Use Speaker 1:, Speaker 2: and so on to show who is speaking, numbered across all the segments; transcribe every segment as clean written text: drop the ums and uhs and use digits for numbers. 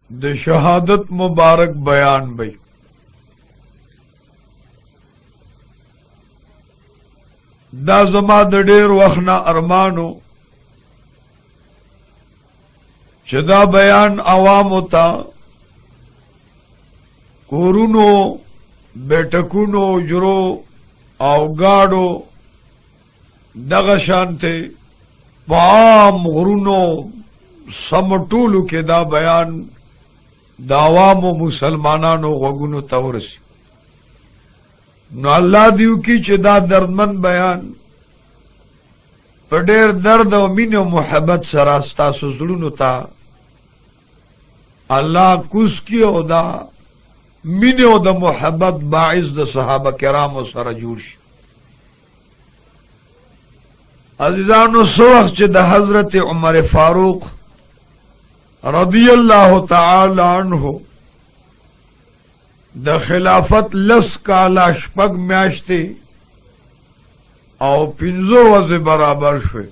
Speaker 1: د شهادت مبارک بیان بی دا زما د ډیر وخت نه ارمانو چې دا بیان عوامو ته کورونو بیٹکونو جرو او گاڑو دغه شانته پام غرونو سمټولو کې دا بیان د عوامو مسلمانانو غوږونو ته ورسي نو الله دیو کی چې دا دردمن بیان په ډېر درد او مینې او محبت سره ستاسو زړونو ته الله کوز کی او دا مینې او د محبت باعث د صحابه کرامو سره جوړ شي عزیزانو سو وخت چې د حضرت عمر فاروق رضی الله تعالی عنہ د خلافت لس کاله شپږ میاشتې او 15 ورځې برابر شوې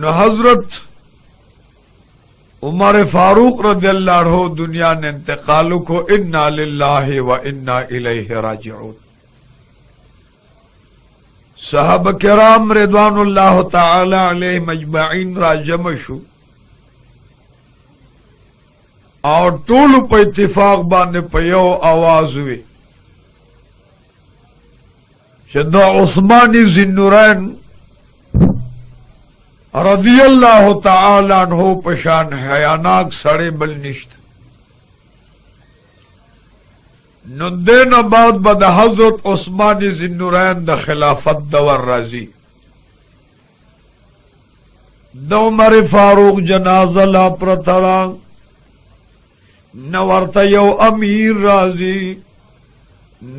Speaker 1: نو حضرت عمر فاروق رضی اللہ عنہ دنیا نے انتقال کو انا للہ و انا الیہ راجعون صحابہ کرام رضوان اللہ تعالی علیہ مجمعین را جمع شو اور ټول په اتفاق باندې په یو आवाज وی چې د عثماني ذنورین رضی اللہ تعالی عنہ پشان حیاناک سڑے بل نشت نو دین بعد بد حضرت عثمان ذنورین د خلافت دور رازی د عمر فاروق جنازه لا پرترا نو ورته یو امیر رازی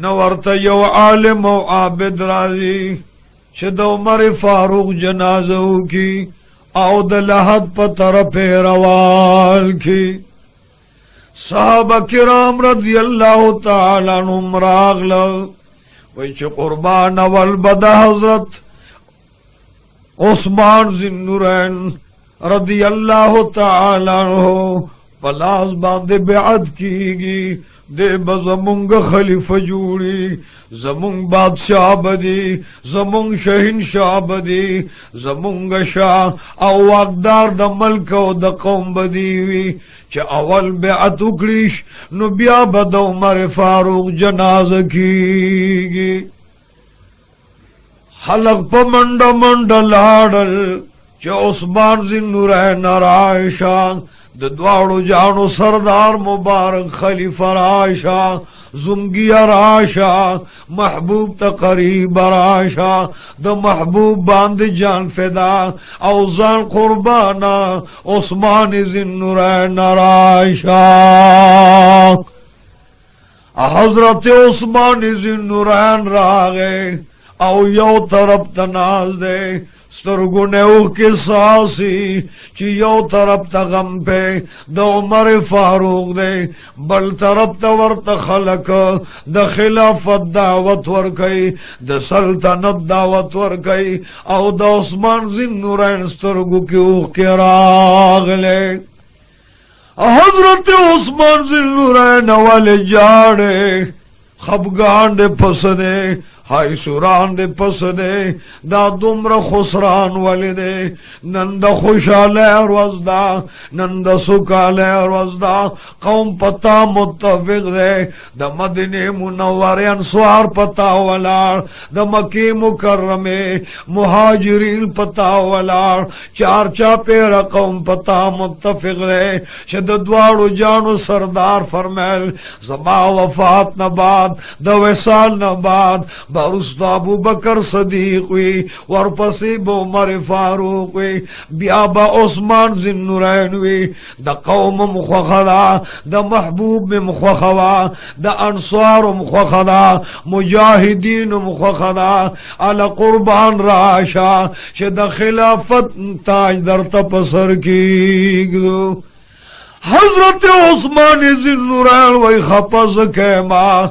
Speaker 1: نو ورته یو عالم او عابد رازی چې د عمر فاروق جنازه کی او د لحد په طرف روان کی صحابه کرام رضی الله تعالی عنهم راغله وای چې قربان اول بد حضرت عثمان ذنورین رضی الله تعالی عنہ پلاس باندې بیعت کیږي دے بزمونگ خلیفہ جوڑی زمونگ بادشاہ بدی زمونگ شہنشاہ بدی زمونگ شاہ او واقدار دا ملک او دا قوم بدی وی چا اول بیعت اکڑیش نو بیا بد عمر فاروق جنازہ کیگی خلق پا منڈا منڈا لاڑل چا عثمان ذنورین رائشہ د دواړو جانو سردار مبارک خلیفہ راشا زنگیا راشا محبوب تا قریب راشا د محبوب باند جان فدا او زان قربانا عثمان ذنورین راشا حضرت عثمان ذنورین راغے او یو طرف تناز دے سترگونے اوہ کے ساسی چی یو طرف تا غم پہ دا عمر فاروق دے بل طرف تا ورت خلق دا خلافت دعوت ورکی دا سلطنت دعوت ورکی او دا عثمان ذنورین سترگو کی اوہ کے راغ لے حضرت عثمان ذنورین والے جاڑے خبگان دے پسدے ہائی سوران دے پس دے دا دمر خسران والی دے نند خوشالے روزدہ نند سکالے روزدہ قوم پتا متفق دے دا مدینی منور انسوار پتا والار دا مکی مکرمی مہاجرین پتا والار چار چاپیر قوم پتا متفق دے شد دوارو جانو سردار فرمیل زما وفات نباد دا وصال نباد برست ابو بکر صدیق وی ورپسی با عمر فاروق وی بیا با عثمان ذنورین وی دا قوم مخوخدا دا محبوب مخوخوا دا انصار مخوخدا مجاہدین مخوخدا علی قربان راشا چه دا خلافت تاج در تپسر کی حضرت عثمان ذنورین وی خپز کیما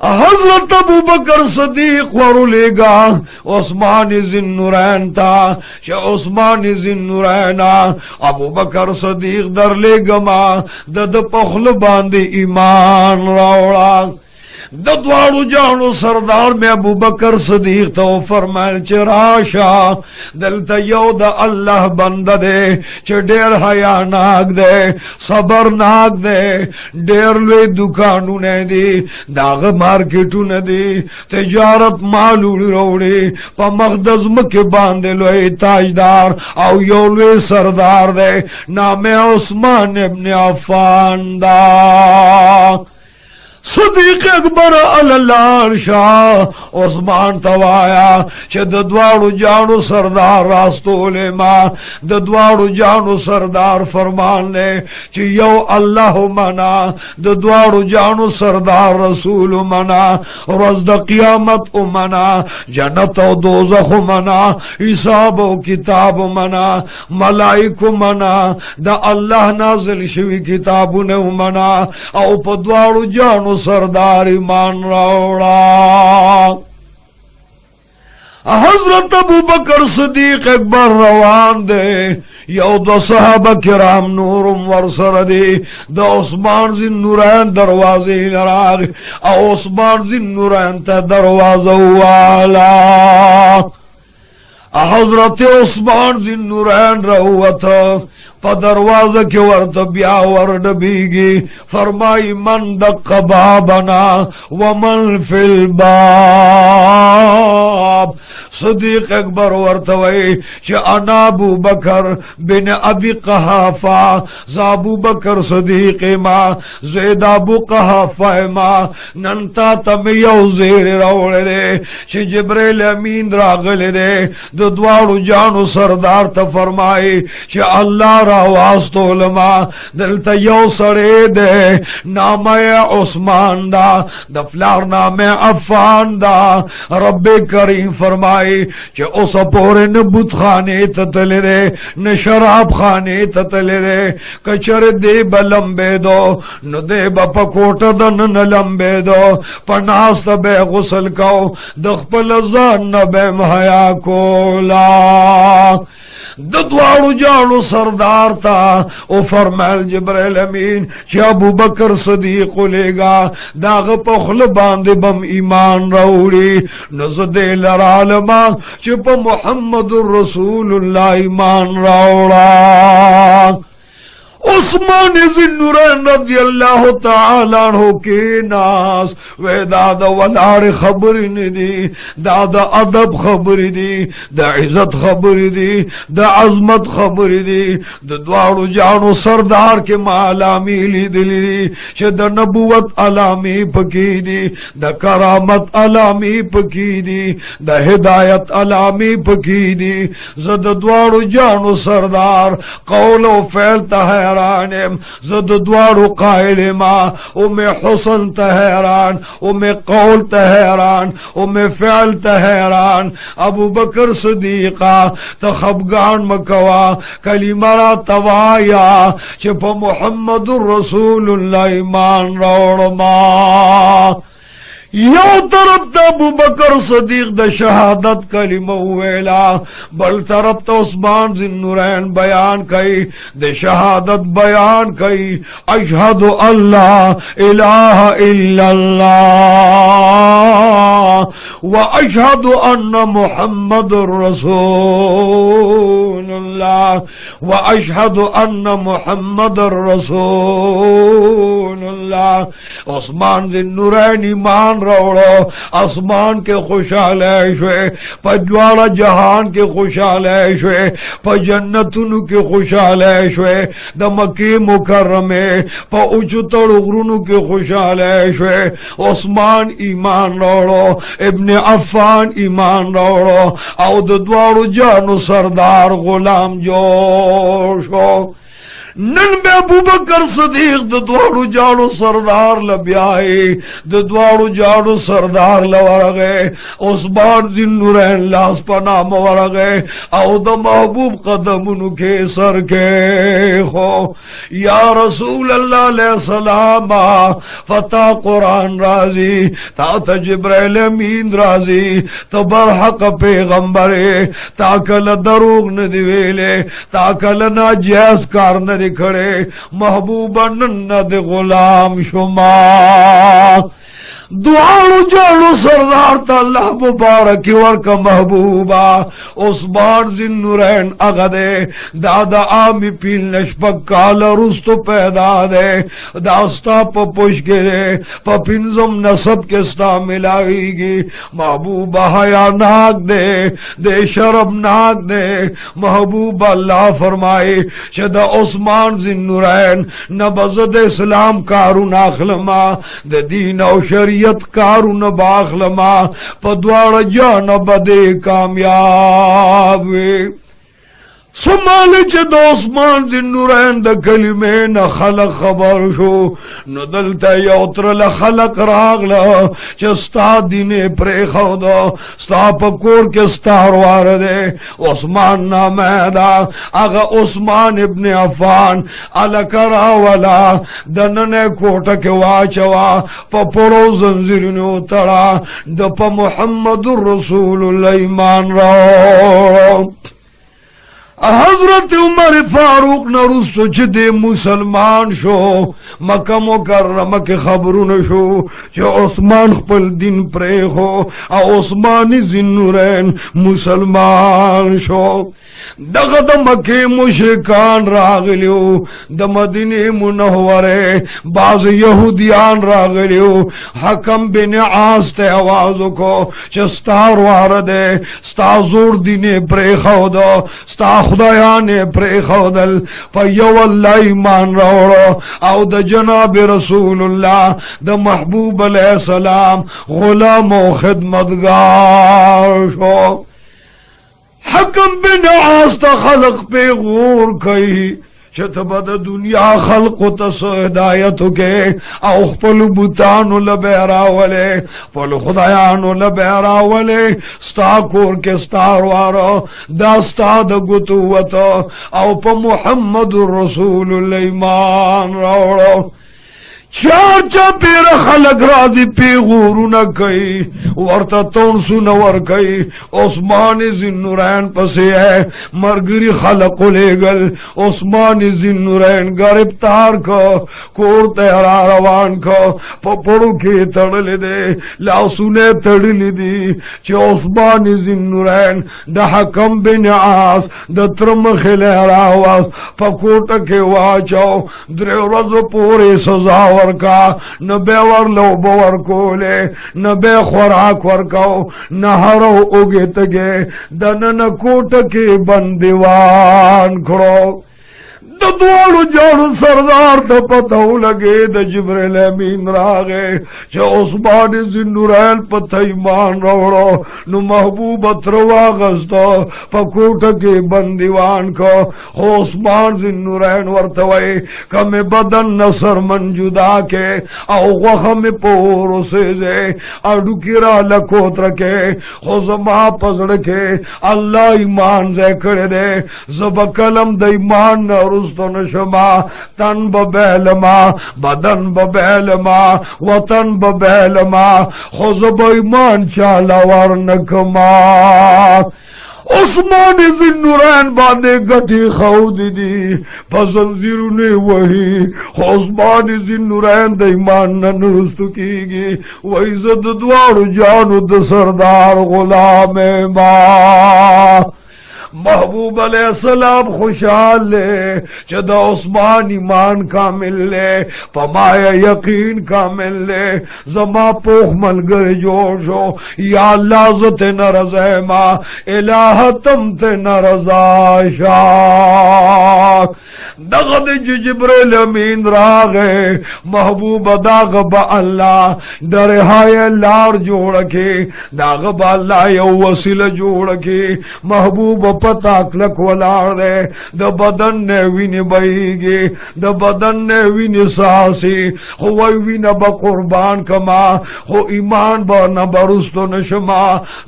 Speaker 1: हजरत अबू बकर सदीक वरुलेगा उस्मान जिन्नुरैन था उस्मान जिन्नुरैना अबू बकर सदीक दर ले गमा दद पखल बांधे ईमान रावड़ा दद्वाड़ू जानो सरदार में अबू बकर सदीक तो फरमायल चराशा दलता योद अल्लाह बंद दे च डेर हया नाग दे सबर नाग दे डेर ले दुकानू ने दी दाग मार्केटू ने दी तिजारत मालू रोड़ी प मखदजम के बांधे लोए ताजदार आओ यो ले सरदार दे नामे उस्मान इब्न अफ़्फ़ान दा सदीक अकबर अल्लाह शाह उस्मान तवाया च दद्वाड़ू जानो सरदार रास्तोले मां दद्वाड़ू जानो सरदार फरमान ले च यो अल्लाह मना दद्वाड़ू जानो सरदार रसूल मना रोज़ द क़यामत मना जन्नत और दोज़ख मना हिसाब और किताब मना मलाइक मना द अल्लाह नाज़िल शिवी किताब ने मना औ पद्वाड़ू जानो सरदार ईमान रावड़ा हजरत अबू बकर सदीक अकबर रवान दे यो दो सहाबा किराम नूरुम वरसर दे द उस्मान जिन्नुरैन दरवाजे नराग उस्मान जिन्नुरैन ता दरवाजा वाला हजरत उस्मान जिन्नुरैन रहुवत प दरवाजा के वर्त ब्या वर्ड बीगी फरमाई मन दक्क बाबना वमन फिल बाब सदीक अकबर वर्तवई च अना अबू बकर बिन अबी कहाफा ज़ाबू बकर सदीक मा ज़ैद अबू कहाफा मा नंता तम यो ज़ेर रौले दे च जिब्रील अमीन रागले दे द्वाड़ू जानो सरदार त फरमाई च अल्लाह रावास तोलमा दलता यो सड़े दे नामे उस्मान दा दफलार नामे अफ़्फ़ान दा रब्बे करीम फरमाई च उस पोरे न बुत खाने ततले रे न शराब खाने ततले रे कचर दे बलंबे दो न दे बपकोट दन न लंबे दो पनास बे गुसल को दखपल जान न बे महया कोला दद्वाड़ू जानो सरदार था ओ फरमायल जिब्रील अमीन च अबू बकर सदीक लेगा दाग पखल बांधे बम ईमान रौड़ी नजदे लरालमा च प मुहम्मदुर रसूलुल्लाह ईमान रौड़ा उस्मान जिन्नुरैन रज़ियल्लाहु ताला अन्हु के नास वे दादा वलाड़ खबर दी दादा अदब खबर दी द इज्जत खबर दी द अजमत खबर दी द्वाड़ू जानो सरदार के मालामी ली दिली च द नबुवत अलामी पकी दी द करामत अलामी पकी दी द हिदायत अलामी पकी दी जद द्वाड़ू जानो सरदार कौलो फैलता है जद द्वाड़ू कायले मां उमे हुसन तहरान उमे कौल तहरान उमे फ़िअल तहरान अबू बकर सदीका तखबगान मकवा कलिमरा तवाया च प मुहम्मदुर रसूलुल्लाह ईमान रौड़मा यो तरफ त अबू बकर सदीक द शहादत कलिमा वेला बल तरफ तो उस्मान जिन्नुरैन बयान कई द शहादत बयान कई अशहदु अल्लाह इलाहा इल्लल्लाह व अशहदु अन्ना मुहम्मदुर रसूलुल्लाह व अशहदु अन्ना मुहम्मदुर रसूलुल्लाह उस्मान जिन्नुरैन ईमान रौड़ो आसमान के खुशहाल ऐशे पज्वाड़ा जहान के खुशहाल ऐशे प जन्नतुन के खुशहाल ऐशे द मक्की मुकर्रमे प उच्चतर उग्रुनु के खुशहाल ऐशे उस्मान ईमान रौड़ो इब्न अफ़्फ़ान ईमान रौड़ो औद द्वाड़ू जानो सरदार गुलाम जोशो نن بے ابوبکر صدیق د دوړو جاړو سردار لبیاي د دوړو جاړو سردار لورغه عثمان ذی نورین لاس پنام ورغه او د محبوب قدمونو کې سر کې خو یا رسول الله علیہ السلام فتا قرآن راضی تا ته جبرائیل امین راضی تو برحق پیغمبر تا کل دروغ نه دی ویلې تا کل ناجیز کار نه کھڑے محبوبا نند غلام شما دعاڑو جاڑو سردار تا اللہ مبارکی ورکا محبوبا عثمان ذی نورین اغدے دادا آمی پیل نشپک کالا رستو پیدا دے داستا پا پشکے دے پا پنزم نصب کستا ملائی گی محبوبا حیا ناک دے دے شرم ناک دے محبوبا اللہ فرمائے چدا عثمان ذی نورین نبزد اسلام کارو ناخلما دے دین او شریعت کارو نباخلما پدوار جانب دے کامیاب سمالی چه دا عثمان ذی نورین دا کلمه نا خلق خبر شو نو دلتا یوتر لخلق راغلا چه ستا دین پریخو دا ستا پکور کے ستاروار دے عثمان نامیدا اگا عثمان ابن عفان علکرا ولا دننے کوٹا کے واچوا پا پڑو زنزیرنو تڑا دا پا محمد الرسول اللہ ایمان رو حضرت عمر فاروق نرستو چه دے مسلمان شو مکہ مکرمہ کے خبرون شو چه عثمان خپل دین پریخو عثمان ذی نورین مسلمان شو دغه د مکه مشرکان راغلیو د مدینه منوره باز یهودیان راغلیو حکم بن عاص ته आवाज کو چستار وارده ستا زور دینه پرې خو دو ستا خدایانه پرې خو دل په یو الله ایمان راوړو او د جناب رسول الله د محبوب علیہ السلام غلام او خدمتگار شو حکم بن عاص تا خلق پہ غور کئی چتبا دا دنیا خلق تس ہدایتو کے او پل بوتانو لبیراولے پل خدایانو لبیراولے ستا کور کے ستاروارو دا ستا دا گتووتو او پا محمد رسول اللہ ایمان روڑو چار چا پیر خلق راضی پی غورو نہ کئی ورطا تونسو نور کئی عثمان ذی نورین پسی ہے مرگری خلق لے گل عثمان ذی نورین گرفتار کو کور تیرا روان کو پپڑو کی تڑلی دے لاسونے تڑلی دی چی عثمان ذی نورین دا حکم بن عاص دا ترمخ لے راواز پکوٹا کے واچاو درے رضو پوری سزاو کا نہ بے ور لو بور کولے نہ بے خوراک ورکاو نہ ہرو اگے تگے دن نہ کوٹ کے بندیوان کھڑو دوڑو جاڑو سردار تا پتاو لگے دا جبریل امین راگے چا عثمان ذی نورین پتا ایمان روڑو نو محبوب اترواغستا پا کوٹا کے بندیوان کو عثمان ذی نورین ورتوئی کم بدن نصر من جدا کے او غخم پورو سیزے اڈو کرا لکوت رکے خوزما پزڑ کے اللہ ایمان زیکڑ دے زبا کلم دا ایمان نرس تو نشما تن ببیلما بدن ببیلما وطن ببیلما خوزب ایمان چالا ورنکما عثمان ذی نورین باندے گٹی خود دی پسنزیرنے وہی عثمان ذی نورین دا ایمان ننرستو کی گی وہی زد دوار جانو دا سردار غلام ماں محبوب علیہ السلام خوشحال لے چدا عثمان ایمان کامل لے پمایا یقین کامل لے زما پوخ ملگر جوشو یا اللہ زت نرزے ما الہ تم تے نرزا شاک دغد جبریل امین راغے محبوب داغ با اللہ درہائے لار جوڑ کے داغ با اللہ یو وسیل جوڑ کے محبوب پتا کلک ولار دے دا بدن نے وین بہیگی دا بدن نے وین ساسی ہوئی وین با قربان کما ہو ایمان با نبرستو نشما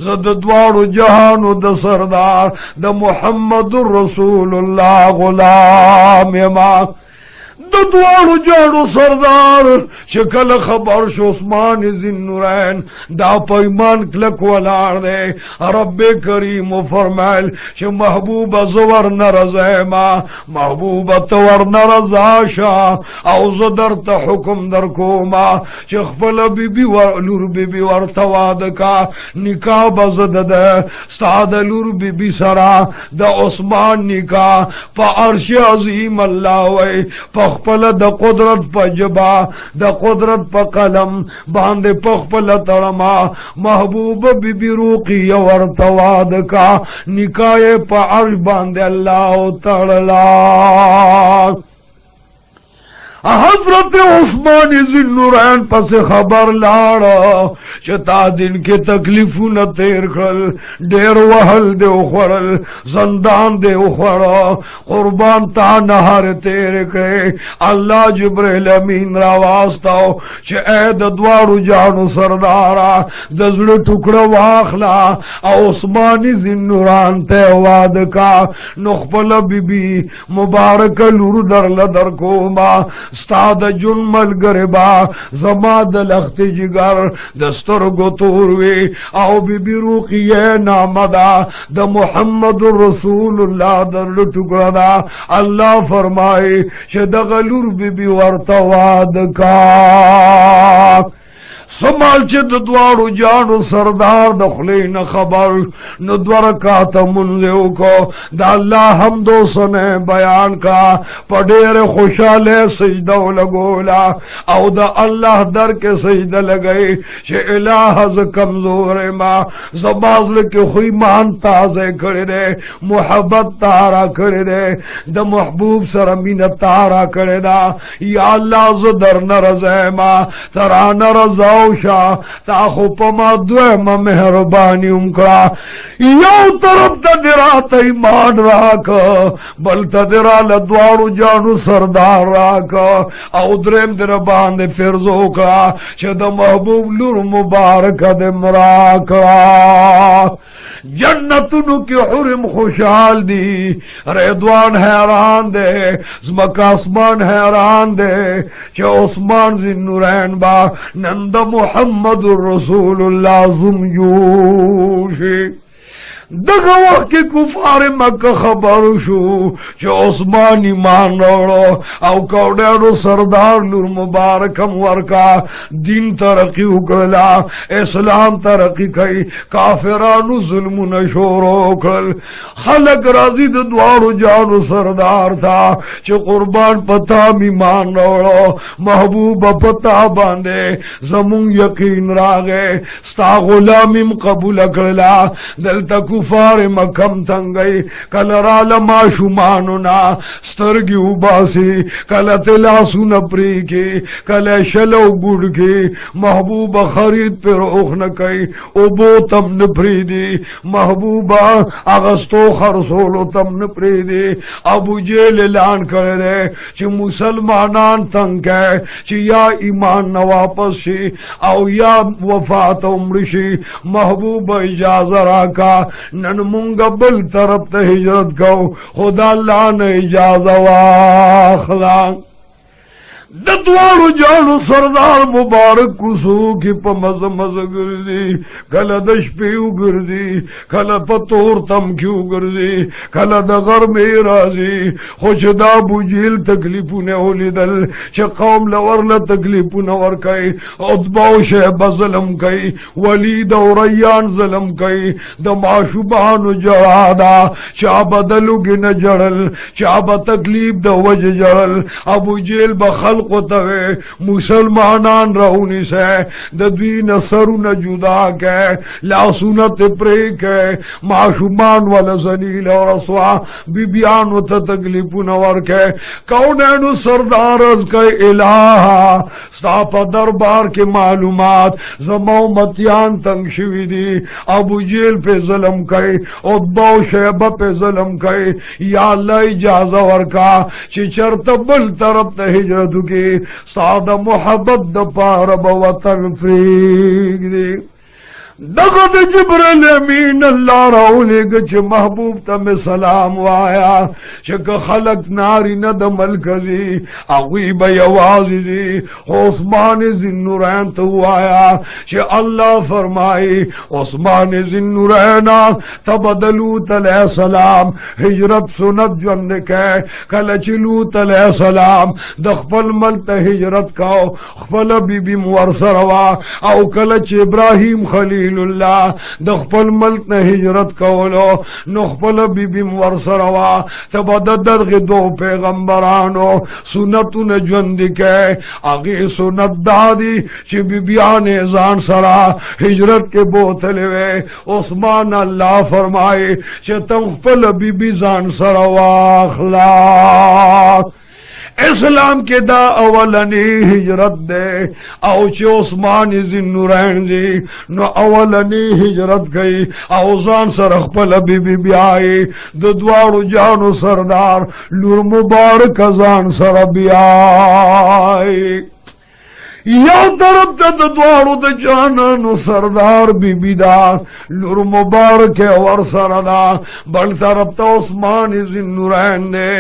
Speaker 1: زد دوار جہانو دا سردار دا محمد رسول اللہ غلام امام دا دوارو جانو سردار شکل خبر شو عثمان ذی نورین دا پیمان کلک ولار دے رب کریم فرمائل چھ محبوب زور نرزیما محبوب تور نرزاشا او زدر تا حکم در کوما چھ خفل بی بی لور بی بی ورتواد کا نکاح بزد دے ستاد لور بی بی سرا دا عثمان نکاح پا عرش عظیم اللہ وی پا خپل دا قدرت پا جبا دا قدرت پا قلم باندے پخپل ترما محبوب بی بی روقی ورتواد کا نکاح پا عرش باندے اللہ ترلا حضرت عثمان ذی نورین پس خبر لاڑا چتا دن کے تکلیفوں نہ تیر کھل دیر وحل دے اخورل زندان دے اخورا قربان تا نہار تیر کرے اللہ جبریل امین را واسطاو چھ اید دوارو جانو سردارا دزڑ ٹکڑا واخلا عثمان ذی نوران تے واد کا نخبل بی بی مبارک لور در لدر کوما استاد جن مل گربا زما د لخت جگر دستر گتوروی او بی بی روقیه نامدا د محمد رسول اللہ در لٹکڑا دا اللہ فرمائے چه دغلور بی بی ورتواد کا سمال چه دوارو جانو سردار دخلین خبر ندور کاتا منزیو کو دا اللہ حمدو سنے بیان کا پڑیر خوشالے سجدو لگولا او دا اللہ در کے سجدہ لگئی چه الہ از کمزور ما زبازل کے خوی مان تازے کھڑے دے محبت تارا کھڑے دے دا محبوب سرمین تارا کھڑے دا یا اللہ زدر نرزے ما ترا نرزاو تا خو پما دویم مہربانی امکڑا یو طرف تا درا تا ایمان راکا بل تا درا لدوارو جانو سردار راکا او درم در باندے فرزو کا چه دا محبوب لور مبارک دم راکا جنتنو کی حرم خوشحال دی ریدوان حیران دے زمک آسمان حیران دے چه عثمان ذی نورین با نند محمد رسول اللہ زمیوشی دغه وقت کې کفار مکه خبر شو چې عثمان ایمان راوړو او کوډړو سردار نور مبارکم ورکا دین ترقی وکړه اسلام ترقی کوي کافرانو ظلمونه شروع کړل خلق راضی د دوارو جانو سردار تھا چې قربان پتا ایمان راوړو محبوب پتا باندې زمون یقین راغې ستا غلامیم قبول کړلا دلته کفار مکم تنگئی کل رالما شمانونا سترگی اوباسی کل تلاسو نپری کی کل شلو گوڑ کی محبوب خرید پر اوخ نکئی اوبو تم نپری دی محبوب اغسطو خرسولو تم نپری دی ابو جیل اعلان کرے چی مسلمانان تنگ ہے چی یا ایمان نواپس شی او یا وفات عمرشی محبوب اجازہ راکا نن مونگا بل طرف تا ہجرت کو خدا اللہ نے اجازہ واخلا دتوارو جانو سردار مبارک کسو کی پا مز گردی کل دش پیو گردی کل پتور تمکیو گردی کل دا غرمی رازی خوش دا بوجیل تکلیفو نولی دل چه قوم لورل تکلیفو نور کئی عطباو شہبہ ظلم کئی ولید و ریان ظلم کئی دا معشوبانو جرادا چا بدلو گی نجرل چا با تکلیف دا وجہ جرل ابو جیل بخلق خلقو تاوے مسلمانان رہونی سے دوی نصرون جدا کے لاسونت پریک ہے معشومان والا زلیل اور رسوا بیبیان و تتکلیفون ورکے کونین سردار از کے الہ ستاپا دربار کے معلومات زمو متیان تنگ شوی دی ابو جیل پہ ظلم کئی عتبہ و شیبہ پہ ظلم کئی یا اللہ اجازہ ورکا چی چرت بل طرف تا ہجرتو کی سادہ محبت دا پارب وطن فریق دی دغد جبرائیل امین اللہ راولے گچ محبوب تم سلام وایا چک خلق ناری ند ملکزی اغوی بیوازی دی عثمان ذنورین تو آیا چھ اللہ فرمائی عثمان ذنورین تبدلوت علیہ السلام ہجرت سنت جن کے کلچ لوت علیہ السلام دخپل ملت ہجرت کاؤ خپل بی بی مورسروا او کلچ ابراہیم خلیل اللہ دخپل ملک نے ہجرت کولو نخپل بی بی ورسروا تبا درغ دو پیغمبرانو سنتو نے جوند کے آگی سنت دادی چی بی بیان ازان سرا ہجرت کے بوتلے وے عثمان اللہ فرمائے چی تخپل بی بی زان سروا اخلاق اسلام کے دا اولنی ہجرت دے او چی عثمان ذنورین دی نو اولنی ہجرت گئی او زان سرخ پل بی بی بی آئی ددوارو جانو سردار لور مبارک زان سر بی آئی یا طرف تا دوارو دا جانانو سردار بی بی دا لور مبارک ور سردا بل طرف تا عثمان ذنورین نے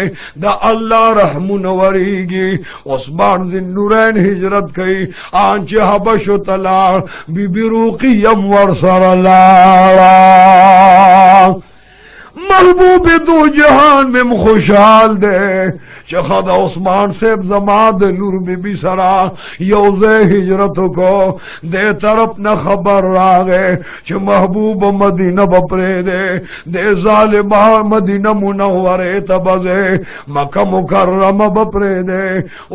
Speaker 1: دا اللہ رحمون وریگی عثمان ذنورین ہجرت کئی آنچ حبشو تلار بی بی روقیم ور سرلا محبوب دو جہان میں خوشحال دے چخد عثمان سیب زماد نور بی بی سرا یوزے ہجرتو کو دے طرف نہ خبر راگے چھ محبوب مدینہ بپرے دے ظالمہ مدینہ منورے تبزے مکہ مکرم بپرے دے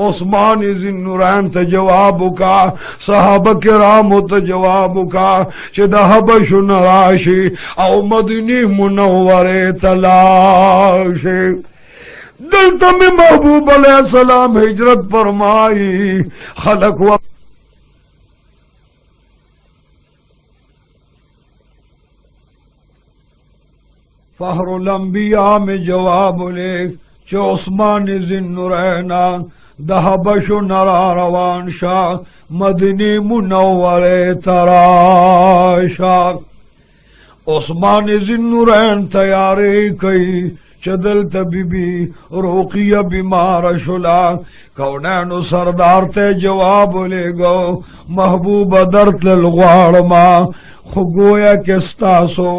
Speaker 1: عثمان ذنورین تجوابو کا صحابہ کرامو تجوابو کا چھ دا حبش نراشی او مدینی منورے تلاشی دلتا میں محبوب علیہ السلام ہجرت فرمائی خلق و فہر الانبیاء میں جواب لے چو عثمان ذنورین دہبش نرا روان شاہ مدنی منور تراشا عثمان ذنورین تیاری کئی چدل تبی بی روقیہ بیمار شلا کونینو سردار تے جواب لے گو محبوب درت للغوار ما خگویا کستاسو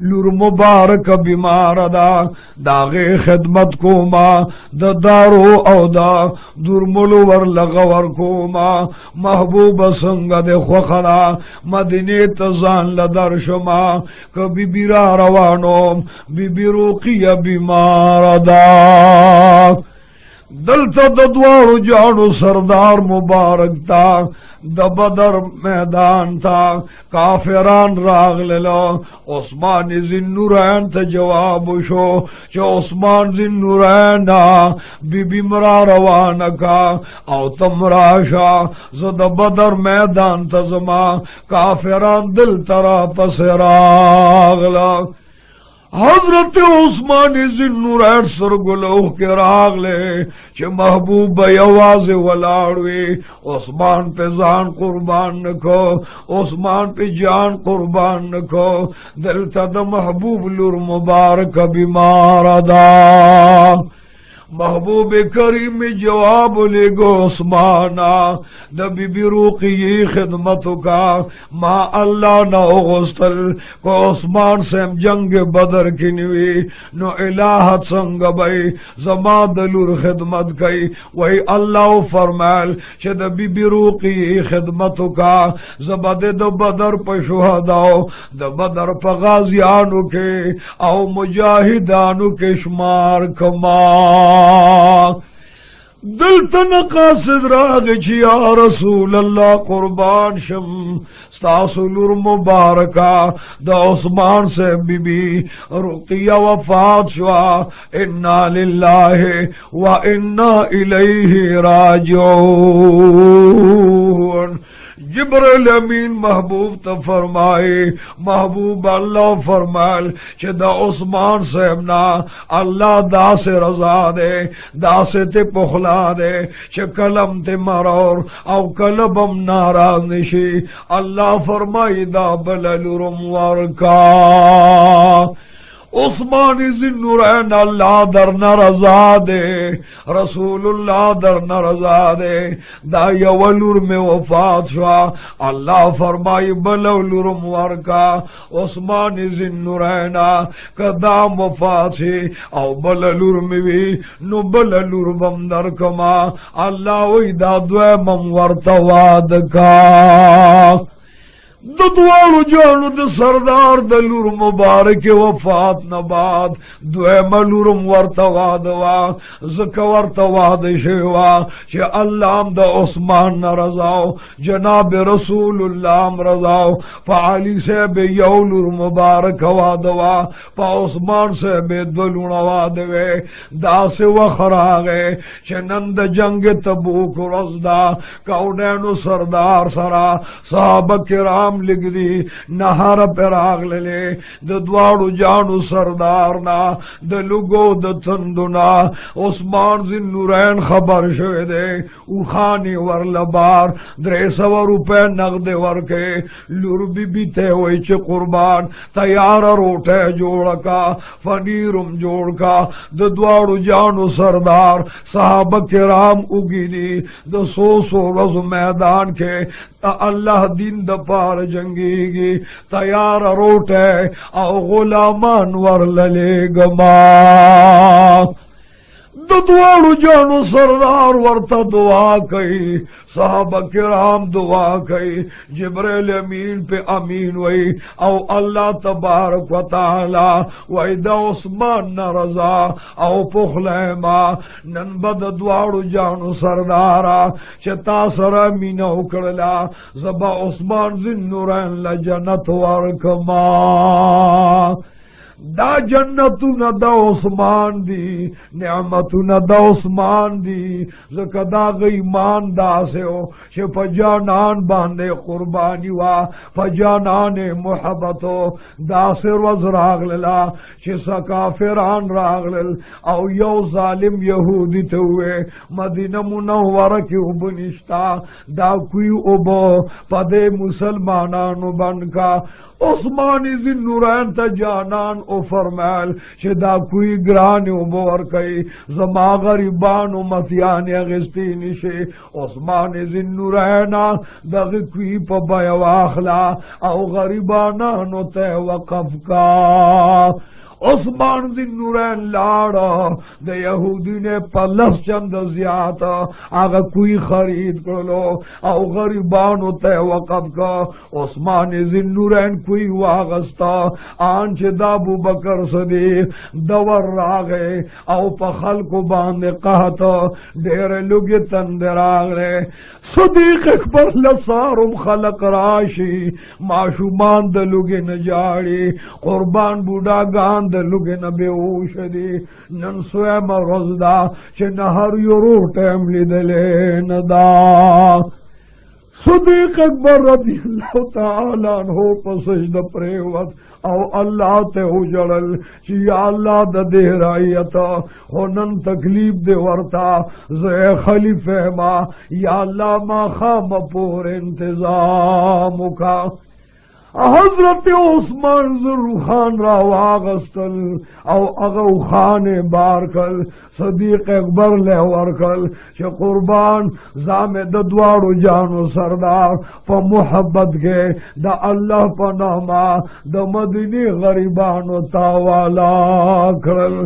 Speaker 1: لور مبارک بیمار دا داغی خدمت کو ما دا دارو او دا دور ملور لغور کو ما محبوب سنگ دے خوخلا مدینی تزان لدر شما کبی بیرا روانو بی بی روقیہ بیمار دا دلتا ددوارو جانو سردار مبارک تا دا بدر میدان تا کافران راغ للو عثمان ذنورین تا جواب شو چو عثمان ذنورین بی بی مرا روانکا او تمراشا زد بدر میدان تا زما کافران دل ترا پس راغ لگ حضرت عثمان ذنورین سرگلوح کے راغ لے چھ محبوب یواز ولاڑوی عثمان پہ جان قربان نکو عثمان پہ جان قربان نکو دلتا دا محبوب لور مبارک بیمار دا محبوب کریم جواب لے گو عثمانا دا بی بی روقی خدمتو کا ما اللہ نہ اغسطل کو عثمان سیم جنگ بدر کی نوی نو الہت سنگ بھئی زما دلور خدمت کئی وہی اللہ فرمائل چھ دا بی بی روقی خدمتو کا زبد دا بدر پا شہداو دا بدر پا غازیانو کے او مجاہدانو کے شمار کما दिल तन कासिद राग ची या रसूल अल्लाह कुर्बान शम स्तासुलुर मुबारका द उस्मान से बीबी रुकिया वफात शुआ इन्ना लिल्लाहि व इन्ना इलैहि राजिऊन। जिब्रील अमीन महबूब तो फरमाए महबूब अल्लाह फरमाल चे दा उस्मान साहब ना अल्लाह दा से रजा दे दा से ते पुखला दे चे कलम ते मरोर औ कलबम नाराज निशी अल्लाह फरमाई दा बललुरम वरका उस्मान ज़िन्नुरैन अल्लाह दर न रजा दे रसूलुल्लाह दर न रजा दे दा यवलुर में वफात शुआ अल्लाह फरमाई बलौलुरम वरका उस्मान ज़िन्नुरैना कदाम वफात से औ बललुर में भी नु बललुर बमदर कमा अल्लाह वैदा द्वे मम वर्तवाद का दुद्वालु जानू द सरदार दलुर मुबारक वफात नबाद द्वेमलुरम वर्तवादवा जक वर्तवाद शेवा चे अल्लाह द उस्मान न रजाओ जनाब रसूलुल्लाह रजाओ पाली से बे यौलुर मुबारक वादवा पा उस्मान से बे दलुण वादवे दास वखरागे चे नंद जंग तबूक रजदा कौनैनु सरदार सरा साहब किराम लिख दी नहर पेराग ले द्वाड़ू जानू सरदार ना द लुगो द तंदुना उस्मान ज़िन्नुरैन खबर शे दे उखानी वर लबार 300 रुपए नगदे वर के लुर बीते हुए च कुर्बान तैयार रोटे जोड़ का फनीरुम जोड़ का द द्वाड़ू जानू सरदार साहब किराम उगी दी द 100 रज मैदान के अल्लाह दिन द पार जंगीगी तैयार रोटे औ गुलामान वर लले गमा दुआड़ू जानू सरदार वर्ता दुआ कई साहबा किराम दुआ कई जिब्रील अमीन पे अमीन वही औ अल्लाह तबारक व तआला वैदा उस्मान न रजा औ पुखलैमा नन बद दुआड़ू जानू सरदारा चता सरा मीना उकड़ला जबा उस्मान ज़िन्नुरैन ल जन्नत वरकमा दा जन्नतु न दा उस्मान दी नियामतु न दा उस्मान दी ज़कदा गई मान दा से हो शे फजानान बांधे कुर्बानी वा फजानान मोहब्बतो दा से रोज रागलला शे सकाफिरान रागलल औ यो जालिम यहूदी ते हुए मदीना मुनव्वरा की उबनिश्ता दा कुई उबो पदे मुसलमानानु बनका उस्मानी ज़िन्नुरैन त जानन ओ फरमाल शिदा कुई ग्रान उमर कई जमा गरीबान उमतियान अगस्तीन शे उस्मानी ज़िन्नुरैन दग कुई प बयवाखला औ गरीबाना नो ते वक़फ का उस्मान ज़िन्नुरैन लाड़ा द यहूदी ने पलस चंद ज्यादा आगा कोई खरीद कर लो औ गरीबान होते वक़फ का उस्मान ज़िन्नुरैन कोई वागस्ता आंच दाबू बकर सदीक दवर रागे औ पखल को बांधे कहता डेरे लुगे तंदरागे सदीक अकबर लसारुम खलक राशि माशुमान दलुगे नजाड़ी कुर्बान बूढ़ा गान दलुगे न बेहोश दी नन स्वयं रोजदा चे नहर योरो टाइम लिदले नदा सदीक अकबर रज़ियल्लाहु तआला अन्हु पसजद प्रेवत औ अल्लाह ते उजड़ल या अल्लाह द देरायता होनन तकलीफ दे वरता ज़े खलीफे मा या अल्लाह मा खाम पूर इंतजाम का हजरत उस्मान ज़ुल्खान रावागस्तल औ अगौ खान बारकल सदीक अकबर ले वरकल चे कुर्बान जामे दद्वाड़ू जानू सरदार प मोहब्बत के द अल्लाह प नामा द मदीनी गरीबानो तावाला करल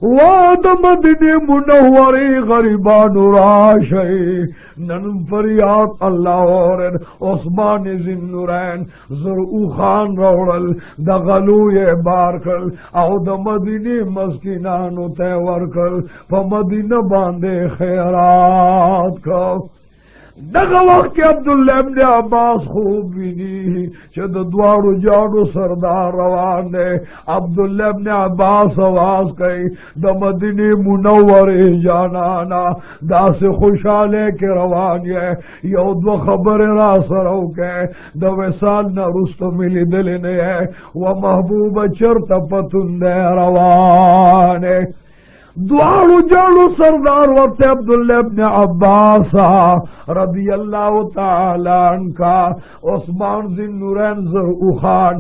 Speaker 1: واد مدینه منوری غریبان راشی نن فریاد اللہ اورن عثمان ذوالنورین زرعو خان روڑل دا غلوی بارکل او دا مدینه مسکینانو تیورکل پا مدینه باندے خیرات کو دغه وخت کې عبدالله ابن عباس خوب ویني چې د دواړو جاړو سردار روان دی عبدالله ابن عباس आवाज کوي د مدینه منورې جانانا داسې خوشاله کې روان یې یو دو خبره را سره وکړه د وصال نه وروسته مې لیدلې نه یې و محبوبه چرته پتون دی روان دوارو جانو سردار ورتے عبداللہ ابن عباس رضی اللہ تعالی عنہ عثمان ذوالنورین زرعو خان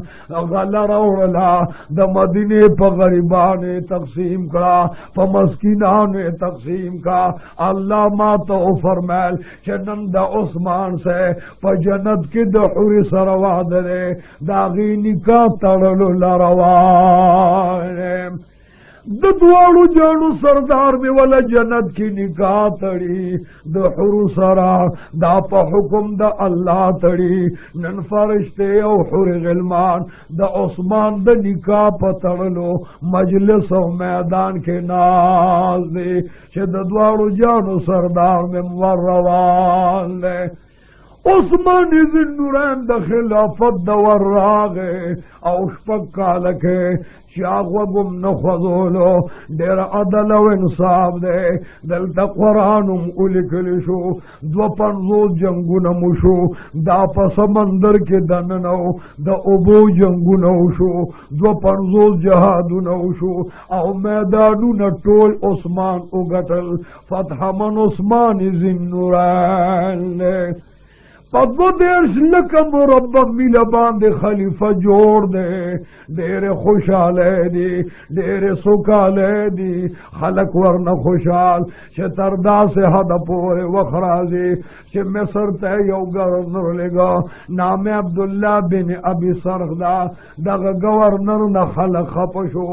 Speaker 1: غلا روڑلا دا مدینے پا غریبان تقسیم کرا پا مسکینان تقسیم کا اللہ ما تو فرمائل چنن دا عثمان سے پا جنت کی دا حوری سرواد دے داغی نکاح تڑلو لروانے د دوالو جانو سردار میں والا جنت کی نکاح تڑی د حور سرا دا پا حکم دا اللہ تڑی نن فرشتے او حور غلمان دا عثمان دا نکاح پا تڑلو مجلس و میدان کے ناز دے چھ د دوالو جانو سردار میں مروان لے عثمان ذوالنورین دا خلافت دور راغے او شپک کالکے چاغ وگم نخوضولو دیر عدل و انصاف دے دلتا قرآنم اولکلشو دو پنزوز جنگو نموشو دا پا سمندر کے دننو دا ابو جنگو نوشو دو پنزوز جہادو نوشو او میدانو نٹول عثمان اگتل فتح من عثمان ذوالنورین نے پدو دیرش لکم مربع میل باندے خلیفہ جوڑ دے دیر خوشحالے دی دیر سکالے دی خلق ورن خوشحال چھ تردا سے حد پورے وخرازی چھ مصر تے یو گورنر لگا نام عبداللہ بن ابی سرخدا دغ گورنر نہ خلق خپشو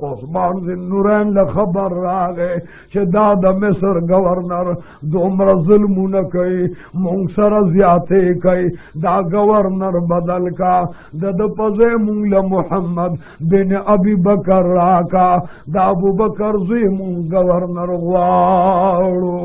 Speaker 1: عثمان ذوالنورین لخبر راگے چھ دادا مصر گورنر دومر ظلم نکئی منصر زیادہ کئی دا گورنر بدل کا دد پزے مونگ محمد بن ابی بکر راکا دا ابو بکر زی مونگ گورنر غوارو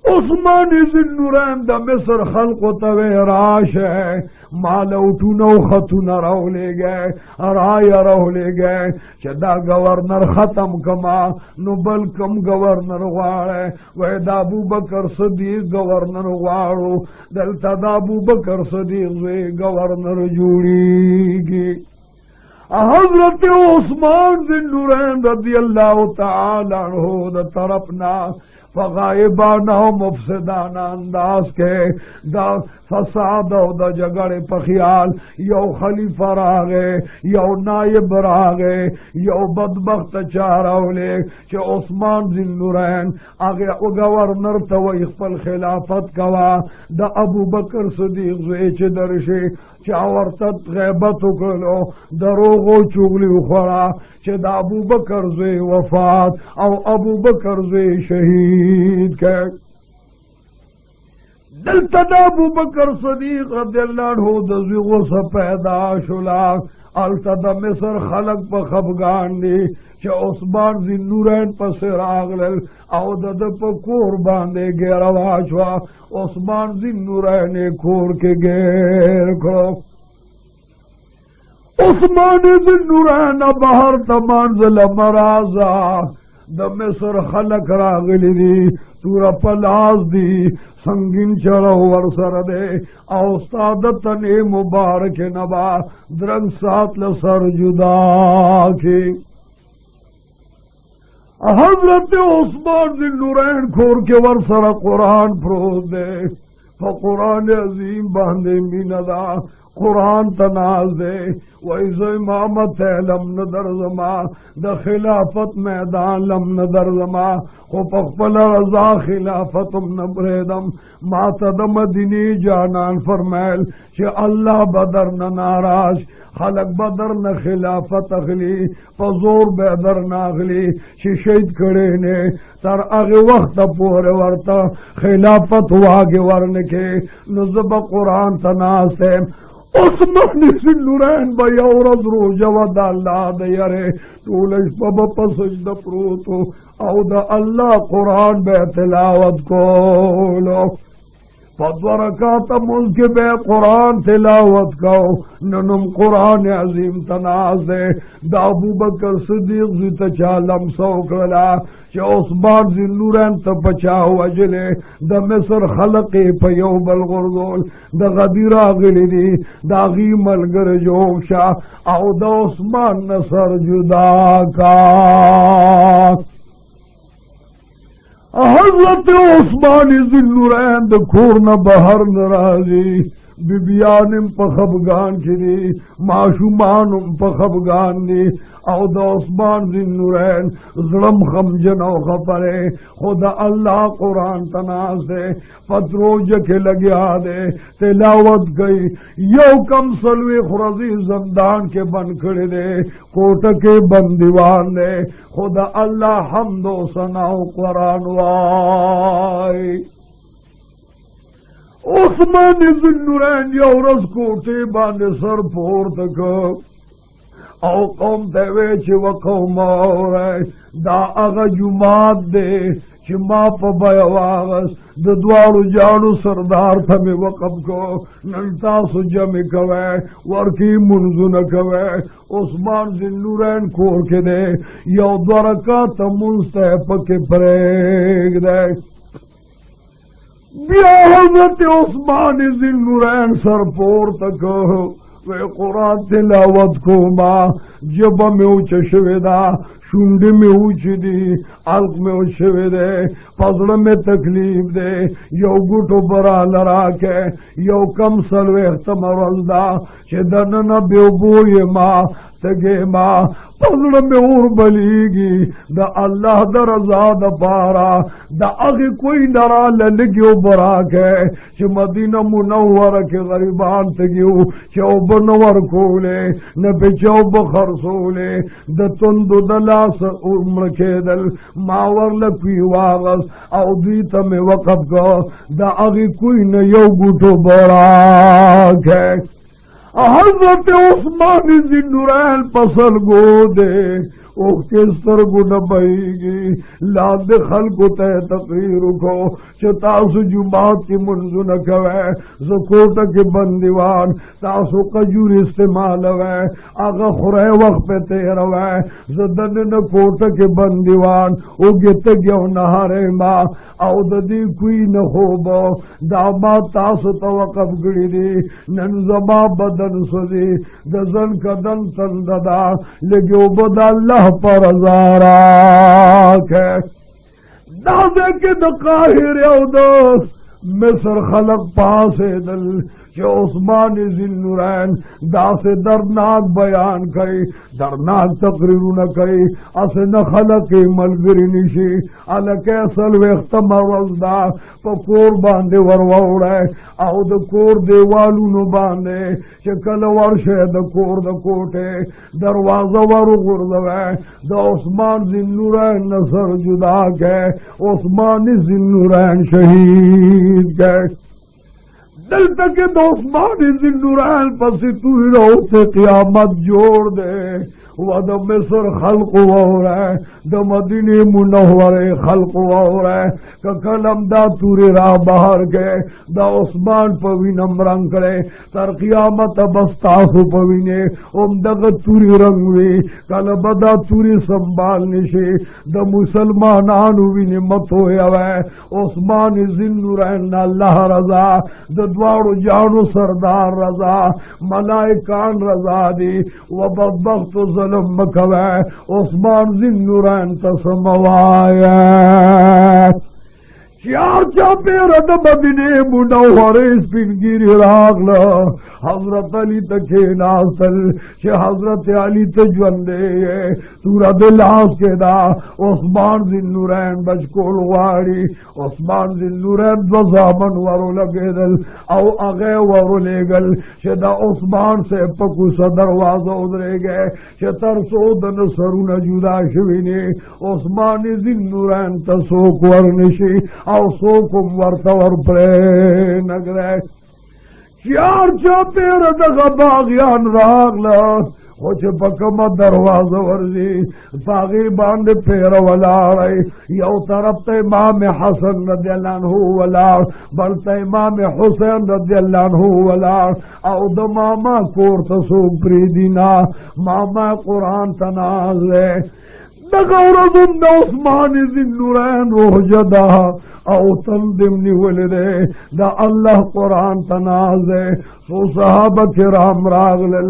Speaker 1: عثمان ذوالنورین دا مصر خلق توے راش ہے مال اٹھونو خطونا رو لے گئے رایا رو لے گئے چدا گورنر ختم کما نو بلکم گورنر غوارے وے دا ابو بکر صدیق گورنر غوارو دلتا دا ابو بکر صدیق وے گورنر جوڑی گی حضرت عثمان ذوالنورین رضی اللہ تعالی عنہ دا طرفنا فغائبانہ و مفسدانہ انداز کے دا فساد و دا جگڑ پخیال یو خلیفہ راگے یو نائب راگے یو بدبخت چارولے چھ عثمان ذوالنورین آگے گورنر تو اخپل خلافت کوا دا ابو بکر صدیق زویچ درشے چاورتت غیبت کلو دروغو چوگلی اخورا چھ دا ابو بکر زوی وفات او ابو بکر زوی شہید کے دلتا دا ابو بکر صدیق رضی اللہ عنہ دزویغو سا پیدا شلا آلتا دا مصر خلق پا خبگان دی چھ عثمان ذوالنورین پس راغلل او دا دا پا کور باندے گیر واشوا عثمان ذوالنورین کور کے گیر کرو عثمان ذوالنورین بہر تمانزل مرازا دا مصر خلق راغلی دی تورا پلاز دی سنگین چرہ ورسر دے او استادتن مبارک نبا درنگ سات لسر جدا کی حضرت عثمان ذوالنورین کھور کے ورسر قرآن پروز دے فقرآن عظیم باندے میندہ قرآن تناز دے ویز امامت لم ندر زما د خلافت میدان لم ندر زما خو پخپل رضا خلافتم نبریدم ما تا د مدینی جانان فرمائل چه اللہ بدر ناراض خلق بدر نہ خلافت اخلی پزور بدر نہ اخلی چه شہید کڑے نے تر اغی وقت پورے ورتا خلافت واگے ورنکے نزب قرآن تناسے عثمان ذی النورین بیا ورځ روزه وه د الله د یارې ټوله شپه به په سجده پروت او د الله قرآن به تلاوت کولو په دوه رکعته مونځ کې به قرآن تلاوت کو ننم قرآن عظیم تناز دی د ابوبکر صدیق زوی ته چا لمسه وکړله چې عثمان ذی النورین ته په چا وژلې د مصر خلق یې په یو بل غورځول د غدیر راغلي دي د هغې ملګری جوړ شه او د عثمان نه سر جدا کا حضرت عثمان ذی النورین د کور نه بهر نه راځي بیبیان په خفګان کې دي معشومان په خفګان دي او د عثمان ذی النورین زړم غمجن او خفره خدا الله قرآن تناز دے پتروج کے لگیا دے تلاوت گئی یو کم سلوی خرزی زندان کے بند کھڑے دے کوٹ کے بندیوان دے خدا اللہ حمد و ثنا و قرآن وائی عثمان ذی النورین یو ورځ کوټې باندې سر پورته کړ او قوم ته وی چې وقوم اورئ دا هغه جومات دی چې ما په بیه واغست د دواړو جاړو سردار ته مې وقف کو نن تاسو جمع کوئ ورکې منځونه کوئ عثمان ذی النورین کور کې دی یو دوه رکعته مونځ ته پکې پرېږدی بیا حضرت عثمان ذی النورین سر پورته کړ وی قرآن تلاوت کو ما جب میں اوچ شوی دا شونڈ میں اوچ دی علق میں اوچ شوی دے پزڑ میں تکلیف دے یو گوٹو برا لرا کے یو کم سلوی اختمرل دا چه دننا بیو بوئی ما تگے ما پزڑ میں اور بلیگی دا اللہ دا رضا دا پارا دا اگی کوئی نرا لنگیو برا کے چه مدینہ منور کے غریبان تگیو چه او بنور کولے نبی چه او بخرسولے دا تندو دلاس عمر کے دل ماور لکوی واغس او دیتا میں وقف کو دا اگی کوئی نیو گوٹو برا کے حضرت عثمان ذی النورین پسل گو دے اوہ کس طرح نبائیگی لاد خلقو تے تقریر کو چه تاسو جماعت کی منزو نکوے زکوٹا کی بندیوان تاسو قجور استعمال ہوئے آغا خورے وقت پہ تیروے زدن نکوٹا کی بندیوان او گت گیو نہارے ما او ددی کوئی نخوبو داما تاسو توقف گڑی دی ننزما بدن سدی دزن کدن تنددا لگیو بدا اللہ پر زارا کے دازے کے دقاہر یودو مصر خلق پاسے دل کہ عثمان ذی النورین دا سے درناک بیان کئی درناک تقریر نہ کئی اسے نہ خلق ملگری نشی الکے اصل وقت مرزدہ پا کور باندے وروڑے او دا کور دیوالو نو باندے چکل ورشے دا کور دا کوٹے دروازہ ورو غردوے دا عثمان ذی النورین نصر جدا کے عثمان ذی النورین شہید کے دل تک عثمان ذی النورین پسی توی رہو سے قیامت جوڑ دے و دا مصر خلق ہو رہے دا مدینی منور خلق ہو رہے کہ کلم دا توری راہ باہر گئے دا عثمان پوینم رنگ کرے تر قیامت بستاسو پوینے ام دغ توری رنگوی کلب دا توری سنبال نشی دا مسلمانانو وی نمت ہویا وے عثمان ذی النورین اللہ رضا دا دوارو جانو سردار رضا ملائکان رضا دی و بدبخت ظلم مکوے عثمان ذی النورین تسموایا चार चापेर द मदीने मुनव्वरे स्पिनगिरी रागला हजरत अली तके नासल चे हजरत अली तजवंदे सूरत लास के दा उस्मान जिन्नुरैन बचकोल वाड़ी उस्मान जिन्नुरैन द्वजामन वरो लगेदल औ अगे वरो लेगल चे दा उस्मान से पकु दरवाजा उधरे गए चे तरसो दन सरुन जुदा शविने उस्मान जिन्नुरैन तसोक वर्निशी और सोकुम वर्तवर प्रे नगरे चार चापेर दगा बागियान रागला कुछ पकमा दरवाजा वर्जी पागी बांध पेर वलाड़ यौ तरफ ते इमाम हसन रदियल्लाहु अन्हु वलाड़ बलते इमाम हुसैन रदियल्लाहु अन्हु वलाड़ औ द मामा कोर तसूक प्रीदीना मामा कुरान तनाज़े दगौरदुम द उस्मान जिन्नुरैन रोहजदा औ तंदिमनी वलदे द अल्लाह कुरान तनाज़े सो सहाबा किराम रागलल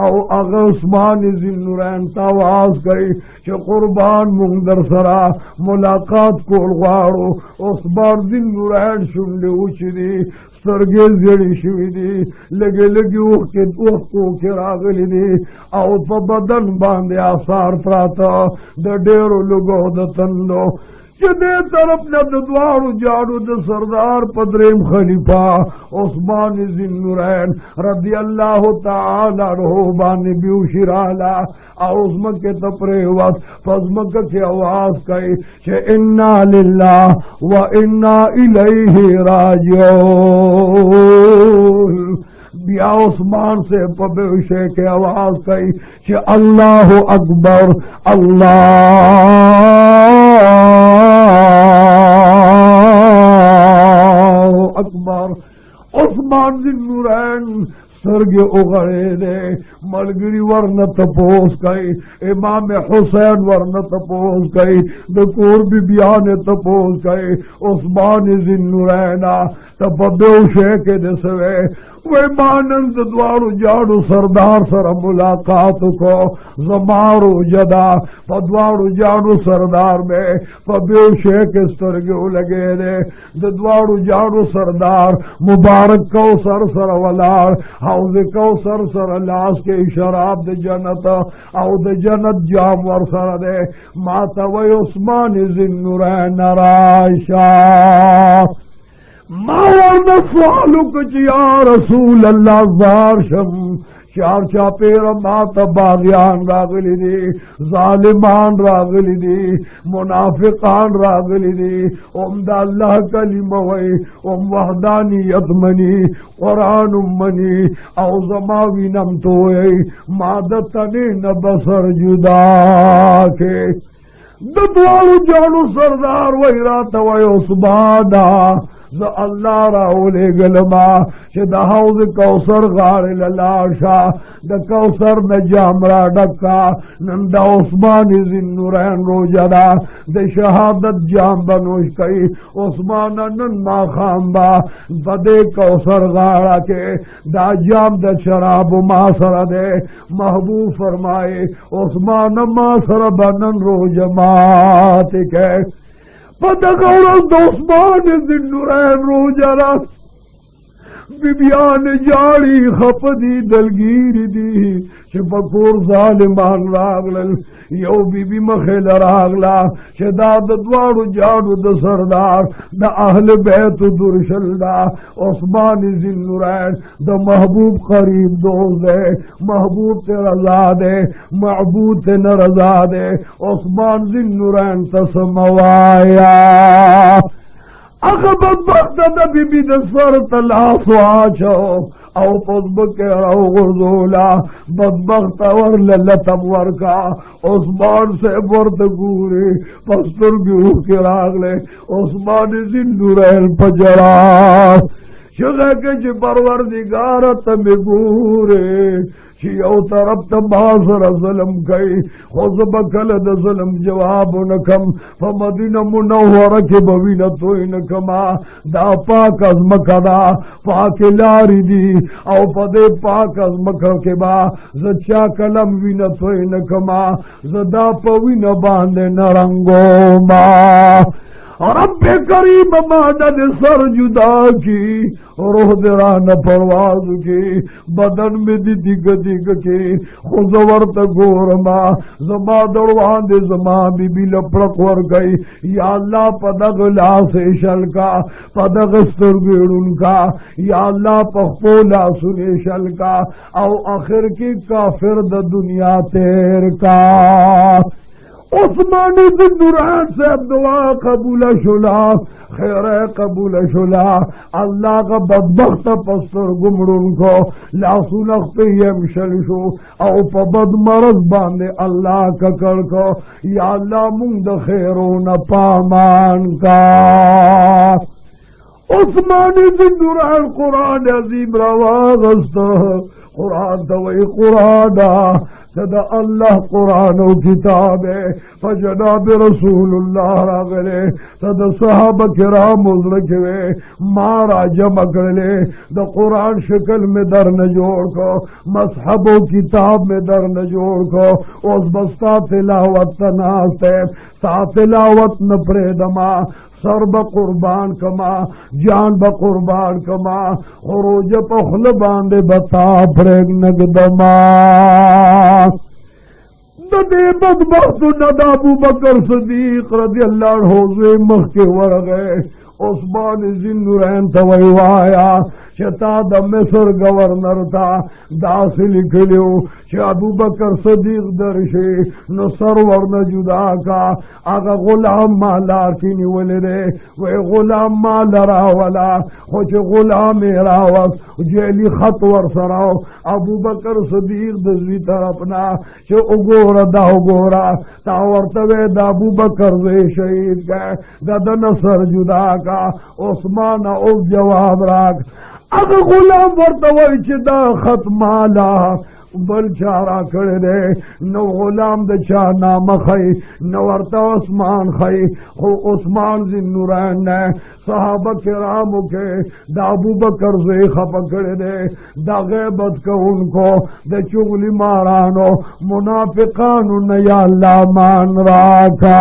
Speaker 1: औ अगर उस्मान जिन्नुरैन तावाज गई चे कुर्बान मुंदर सरा मुलाकात को वाड़ो उस्मान जिन्नुरैन शुंडे उचदी सरगे जड़ी शिविदी लगे लगी उसको रागली दी औ बदन बांधे आसार प्राता द डेरो लुगो द तंदो चने तरफ न द्वारू जाड़ू द सरदार पदरेम खलीफा उस्मान जिन्नुरैन रदियल्लाहु ताला अन्हु बानी ब्यूशिराला औज़म के तपरे वक्त फज़मक की आवाज कही कि इन्ना लिल्लाह व इन्ना इलैहि राजिऊन बिया उस्मान से पबेशे के आवाज कही कि अल्लाह अकबर अल्लाह अकबर उस्मान जिन्नुरैन सरगे उगड़े दे मलगिरी वर्ण तपोस गई इमाम हुसैन वर्ण तपोस गई दकोर बिबियान तपोस गई उस्मान जिन्नुरैना तब बेउशे के दसवे वे मानंद द्वारू जाड़ू सरदार सर मुलाकात को जमारू जदा पद्वारू जाड़ू सरदार में पबेउशे के सरगे लगे दे द्वारू जाड़ू सरदार मुबारक कौसर सर वलार औद कौसर सर लाश के शराब द जन्नत औद जन्नत जाम वर सर दे माता व उस्मान जिन्नुरैन नारायशा मावरद सवालु कुछ या रसूल अल्लाह ज़ारशम चार चापेर माता बागियान रागली दी जालिमान रागली दी मुनाफिकान रागली दी उम्दा अल्लाह कलिमा वही वहदानियत मनी कुरान मनी औजमावी नम तो मादतने न बसर जुदा के दद्वालू जालू सरदार वही रात वही उस्माना अल्लाह राहुले गलमा द हौज कौसर गार लाशा द कौसर न जामरा डक्का नंदा उस्मान जिन्नुरैन रोजदा द शहादत जाम बनोश कई उस्मान नन्मा खाम्बा बदे कौसर गाड़ा के दा जाम द शराब मासर दे महबूब फरमाए उस्मान मासर बनन रोजमात के पदगौरव उस्मान जिन्नुरैन रोजरा बिबियान जाड़ी खपदी दलगीरी दी बकोर जालिमान रागलल यो बीबी मखेल रागला शदाद द्वारू जाड़ू द सरदार द अहल बैत दुरशलदा उस्मान जिन्नुरैन द महबूब करीब दोस्त है महबूब ते रजा दे महबूब ते न रजा दे उस्मान जिन्नुरैन तसमवाया अखबत वक्त बीबी द सर तलाश वाचो औ पज़बके रहो गुज़ोला बदबख्त और लल्लतम वर्का उस्मान से वर्द गूरे पस्तुर भी के रागले उस्मान जिन्नुरैन पजरा शुगर के परवरदिगारत में गूरे यो तरफ तबासर ज़लम गई खुज़ब कल द ज़लम जवाब नकम फमदीना मुनव्वरा के बवीना तो नकमा दा पाक अज़ मकदा पाक लारी दी औ पदे पाक अज़ मकर के बा ज़चा कलम वीना तो नकमा ज़दा पवीना बांधे नरंगो मा रब करीम मादद सर जुदा की रोह दरा न परवाज की बदन में दी दिग दिग की खुजवर गोरमा जमा दड़वान दे जमा बीबी लपड़क वर गई या अल्लाह पदग लासे शल का पदग सुरगेड़ुन का या अल्लाह पखपोला सुने शल का औ आखिर की काफिर द दुनिया तेर का उस्मानी दुरान से दुआ कबूल शुला खैर कबूल शुला अल्लाह का बदबख्त पस्तर गुमरुन को लासुलख यमशलशु औ पबद मरज बांधे अल्लाह का कर को या अल्लाह मुंद खैरो न पामान का उस्मानी दुरान कुरान अजीम रवागस्त कुरान तो वही कुराना सदा अल्लाह कुरान किताब है फजनाब रसूलुल्लाह रागले सदा सहाबा किराम रखे मारा जमा कर ले द कुरान शक्ल में दर न जोड़ को मसहबो किताब में दर न जोड़ को उस बस्ता तिलावत तनासे सा तिलावत न प्रेदमा सर ब कुर्बान कमा जान ब कुर्बान कमा खरोज पखल बांधे बता फ्रेग नगदमा नदे बदबख्त नदा अबू बकर सदीक रज़ी अल्लाह अन्हु मख के वर गए उस्मान जिन्नुरैन तवैवाया शता द मिस्र गवर्नर था दास लिख लियो अबू बकर सदीक दर्शे न सरवर न जुदा का आगा गुलाम मालार की निवले रे वे गुलाम मालरा वाला कुछ गुलाम रावत जेली खत वर सराओ अबू बकर सदीक दजी तरफना जो उगोरा दा उगोरा तावर तवे दा अबू बकर वे शहीद गए गदन सर जुदा का उस्मान ओ जवाब राग अगर गुलाम वर्तवई चिदा खत माला बल चारा कर दे न गुलाम द चाह नाम खई न वर्ता उस्मान खई हो उस्मान जिन्नुरैन ने सहाबा किराम के दाबू बकर से खपकड़ दे दागे बद को उनको द चुगली मारानो मुनाफिकान न या अल्लाह मान रखा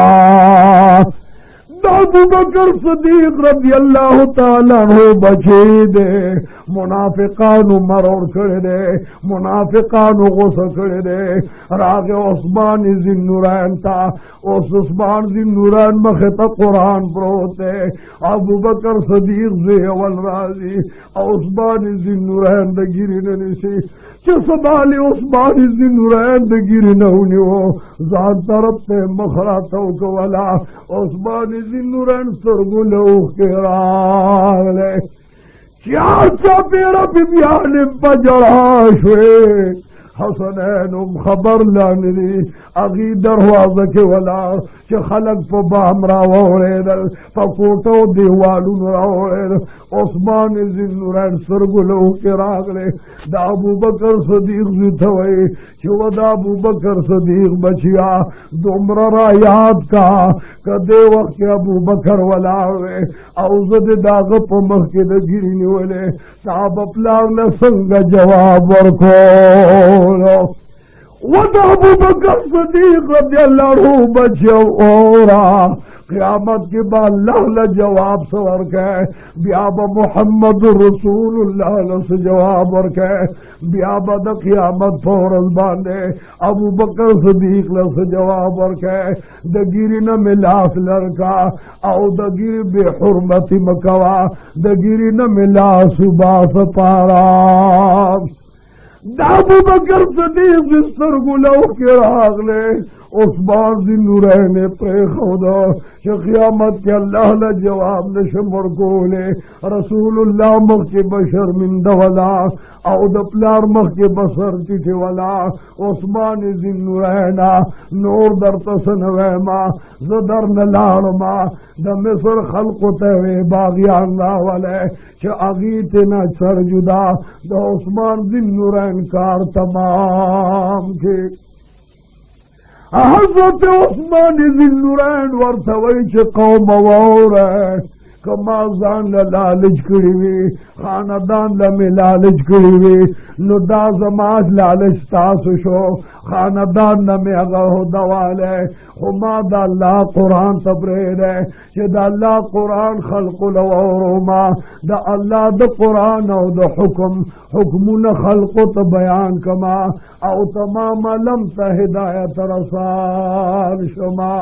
Speaker 1: अबू बकर सदीक रज़ी अल्लाह ताला अन्हु बचे दे मुनाफिकानु मरोड़ करे दे मुनाफिकानु गुस्सा करे दे रागे उस्मान जिन्नुरैन था उस उस्मान जिन्नुरैन में तो कुरान पढ़ोते अबू बकर सदीक से अवल राजी उस्मान जिन्नुरैन द गिरी नसी संभाले उस्मान जिन्नुरैन द गिरी न हो जान तरफ से मखरा तो वाला उस्मान जिन्नुरैन सुरगुलो के राले क्या चा मेरा बिबियान बजड़ा शुए हसनैन खबर लानी अगी दरवाजा के वाला के खलक पे बामरा वोड़े पकोटो दीवालू रावड़े उस्मान जिन्नुरैन सुरगुलो के रागले दाबू बकर सदीक जिथवई चुवदा अबू बकर सदीक बचिया दुमरा याद का कदे वक्त अबू बकर वाला हुए औजद दाग पमख के गिरी वाले साहब अपलाग न संग जवाब वर्को वद अबू बकर सदीक रज़ी अल्लाह अन्हु बचो ओरा क़यामत के बाद अल्लाह जवाब सवर के ब्याब मोहम्मद रसूलुल्लाह से जवाब वर के ब्याब द क़यामत फौरन बांधे अबू बकर सदीक से जवाब वर के दगिरी न मिलास लड़का औ दगिरी बेहुरमती मकवा दगिरी न मिला सुबास पारा अबू बकर सदीक बिस्तर गुलो के रागले उस्मान जिन्नुरैन प्रे खुदा कि क़यामत के अल्लाह ने जवाब न शमर कोले रसूलुल्लाह मख के बशर मिंदा वाला औद प्लार मख के बसर चिठे वाला उस्मान जिन्नुरैना नूर दर तसन वहमा जदर न लाड़मा द मिस्र खल्क़ तवे बागियान वाले कि अगीत न सर जुदा द उस्मान जिन्नुरैन कार तमाम के हज़रत उस्मान जिन्नुरैन वर्तवई च कौम और کما ځان له لالچ کړي وي خاندان له مې لالچ کړي وي نو دا زما لالچ تاسو شو خاندان نه مې هغه هدوالی خو ما د الله قرآن ته پرېږدی چې د الله قرآن خلقو له واوروما د الله د قرآن او د حکمونه خلقو ته بیان کما او تمام علم ته هدایت رسان شما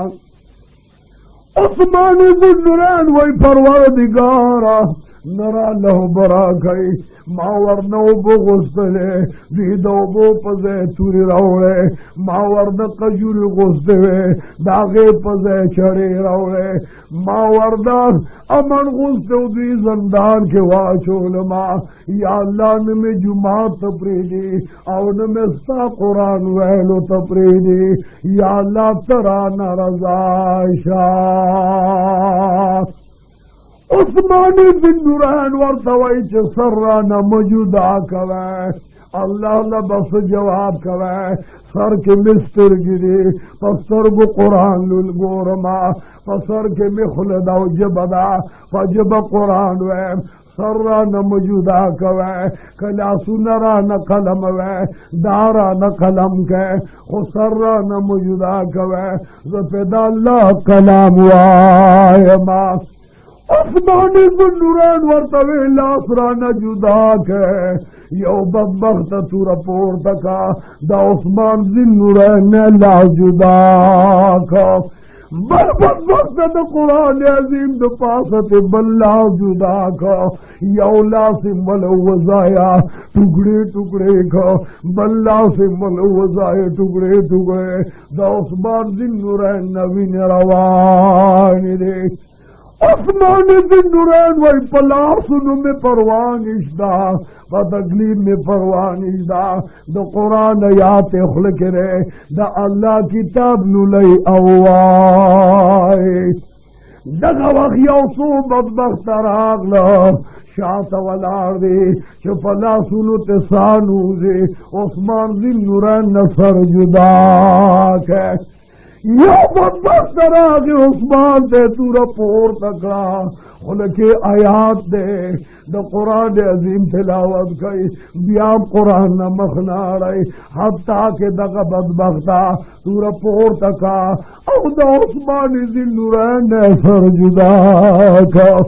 Speaker 1: عثمان ذوالنورین وی پروردگارا نرا له براکای ما ورنو بغستله دیدو بو پزه توری راوړې ما ورد قجوري غوستوي داغه پزه چړې راوړې ما ورد امن غوستو دی زندان کې واچول ما یا الله نمې جمعات تپریدي او نمې ستا قرآن ویلو تپریدي یا الله ترا نرضا شاه عثمان ذوالنورین ورته وایي چې سر رانه موجوده کوه الله له بس جواب کوه سر کې مې سترګې دي په سترګو قرآن ګورما په سر کې مې خوله ده او ژبه ده په ژبه قرآن وایم سر رانه موجوده کوه که لاسونه رانه قلم وی دا رانه قلم که خو سر رانه موجوده کوه زه پې د الله کلام وایما عثمان ذوالنورین ورته وی لاس رانه جدا که یو بدبخته توره پورته کا د عثمان ذوالنورین نه لاس جدا کا بل بدبخته د قرآن عظیم د پاسه ته بل لاس جدا کا یو لاس بل وزایا ټوکړې ټوکړې کا بل لاس بل وزایا ټوکړې ټوکړې د عثمان ذوالنورین نه وینې روانې دي عثمان ذوالنورین وی پلاسونو میں پرواہ نشدا و تکلیف میں پرواہ نشدا دا قرآن آیات خلق رہے دا اللہ کتاب نولی اوائی دغه وخت یو څو بدبخت راغله شاته ولاړ دی چې په لاسونو ته سانوځي عثمان ذوالنورین نه سر جدا که یو بدبخت راغی عثمان ته توره پورته کړه خوله کې آیات دی د قرآن عظیم تلاوت کوي بیا قرآن نه مخ نه اړوي حتی کې دغه بدبخته توره پورته کړه او د عثمان ذوالنورین نه سر جدا کړه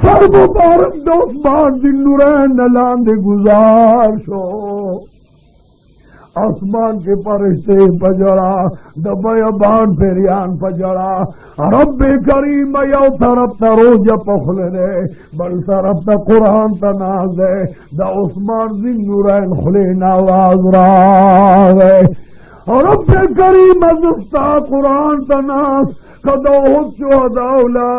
Speaker 1: سر مبارک د عثمان ذوالنورین نه لاندې گزار شو آسمان کے فرشتے پجڑا دبیبان پیریان پجڑا رب کریم یو طرف تا روج پخلنے بل طرف تا قرآن تناز ہے دا عثمان ذوالنورین خلین آواز راغے رب کریم ازستا قرآن تناز کدوہت شہداولا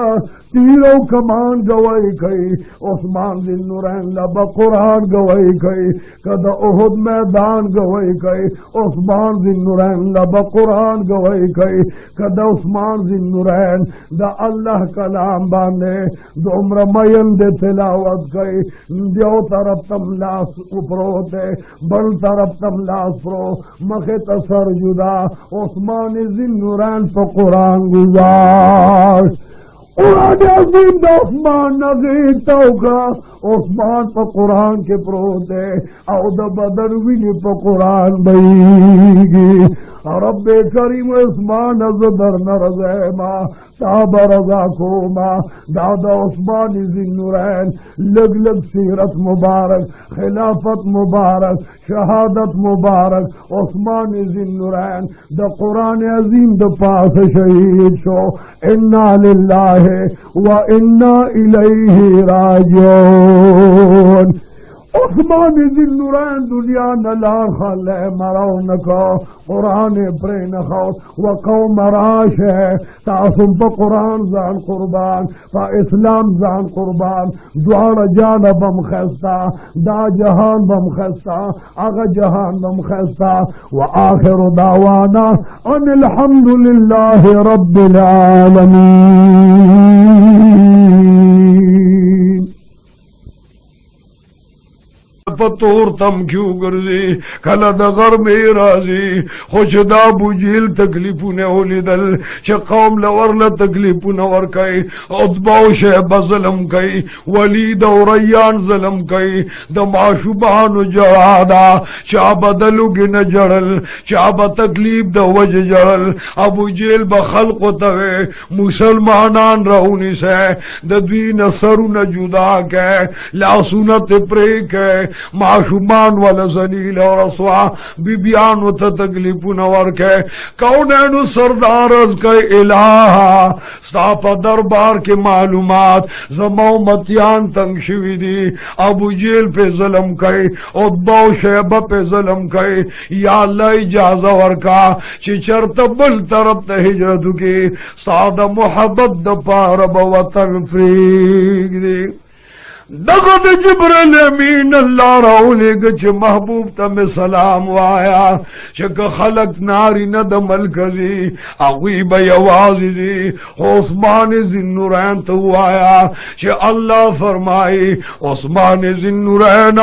Speaker 1: تیرو کمان گواہی کئی عثمان ذوالنورین لبا قرآن گواہی کئی کدا احد میدان گواہی کئی عثمان ذوالنورین لبا قرآن گواہی کئی کدا عثمان ذوالنورین دا اللہ کلام باندے دومر مین دے تلاوت کئی دیو طرف تم لاس اپروتے بل طرف تم لاس پرو مخت سر جدا عثمان ذوالنورین پا قرآن گزار قرآن عظیم دا عثمان نظیر توقع عثمان پا قرآن کے پروتے او دا بدر وینی پا قرآن بیگی رب کریم عثمان ازدر نرزیما تاب رضا کوما دادا عثمان ذوالنورین لگ لگ سیرت مبارک خلافت مبارک شہادت مبارک عثمان ذوالنورین دا قرآن عظیم دا پاس شہید شو انا للہ وَإِنَّا إِلَيْهِ راجعون عثمان ذوالنورین دنیا نلار خلے مراو نکو قرآن پرے نخو وقوم راش ہے تاسم پا قرآن زان قربان پا اسلام زان قربان دوار جان بم خستا دا جہان بم خستا اغا جہان بم خستا وآخر دعوانا ان الحمدللہ رب العالمین تور تم کیوں گرزی کلا دا غرمی رازی خوچ دا ابو جیل تکلیفون اولیدل چه قوم لورل تکلیفون ورکای عطبہ و شیبہ ظلم کئی ولید و ریان ظلم کئی دا معشوبان و جرادا چا بدلو گن جرل چا با تکلیف دا وجہ جرل ابو جیل با خلق توے مسلمانان رہونی سے دا دوین سرون جدا کے لاسونت پریک ہے معشوبان والا زلیل اور رسوا بی بیان و تکلیفون ورکے کونین سردار از کے الہ ستاپا دربار کے معلومات زمو متیان تنگ شوی دی ابو جیل پہ ظلم کئی عطبہ و شیبہ پہ ظلم کئی یا اللہ اجازہ ورکا چی چرت بل طرف تا ہجرتو کی سادہ محبت دا پارب وطن فریق دی دغد جبرل امین اللہ راولے گچ محبوب تم سلام وایا چک خلق ناری ند ملکزی اغوی بیوازی دی عثمان ذنورین تو آیا چھ اللہ فرمائی عثمان ذنورین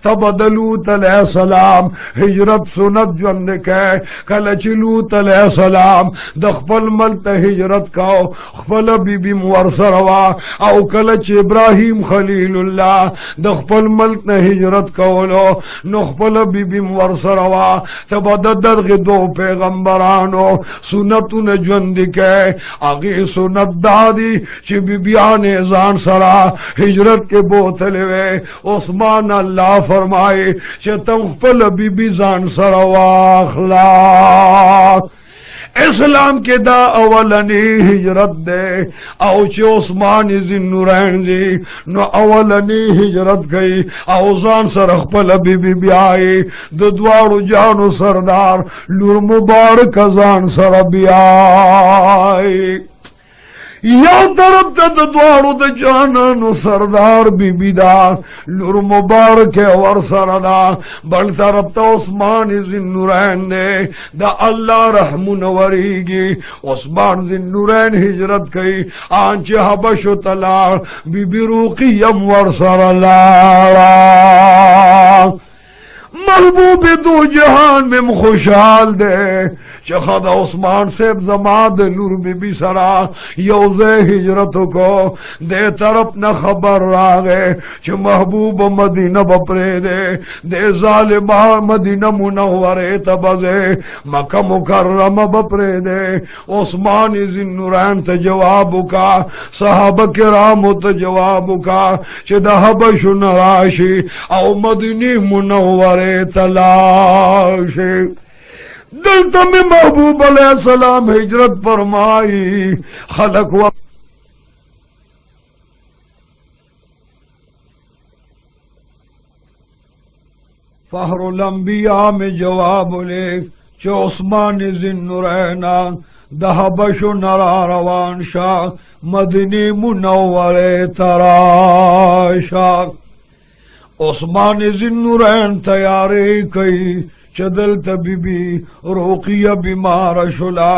Speaker 1: تبدلوت علیہ السلام ہجرت سنت جن کے کلچ لوت علیہ السلام دخپل ملت ہجرت کاؤ خپل بی بی مورسروا او کلچ ابراہیم خلیل اللہ دخپل ملک نے ہجرت کولو نخپل بی بی ورسروا تبددر غدو پیغمبرانو سنتو نجوند کے آگی سنت دادی چی بی بیان ازان سرا ہجرت کے بوتلوے عثمان اللہ فرمائے چی تخپل بی بی زان سروا اخلاق اسلام کے دا اولنی ہجرت دے او چی عثمان ذنورین دی نو اولنی ہجرت گئی او زان سرخ پل بی بی بی آئی ددوارو جانو سردار لور مبارک زان سر بی آئی یا طرف تا دوارو دا جانانو سردار بی بی دا لور مبارک ور سردا بل طرف تا عثمان ذنورین دے دا اللہ رحمون وریگی عثمان ذنورین ہجرت کئی آنچ حبش و تلار بی بی روقیم ور سرلارا محبوب دو جہان میں خوشحال دے چخد عثمان سیب زماد نور بی بی سرا یوزے ہجرتو کو دے طرف نہ خبر راگے چھ محبوب مدینہ بپرے دے ظالمہ مدینہ منورے تبزے مکہ مکرم بپرے دے عثمان ذنورین تجوابو کا صحابہ کرامو تجوابو کا چھ دہبش نراشی او مدینی منورے تلاشی دلتا میں محبوب علیہ السلام ہجرت فرمائی خلق وقت فہر الانبیاء میں جواب لے چو عثمان ذنورین دہبش نرا روان شاہ مدنی منور تراشا عثمان ذنورین تیاری کئی چدل تبی بی روقیہ بیمار شلا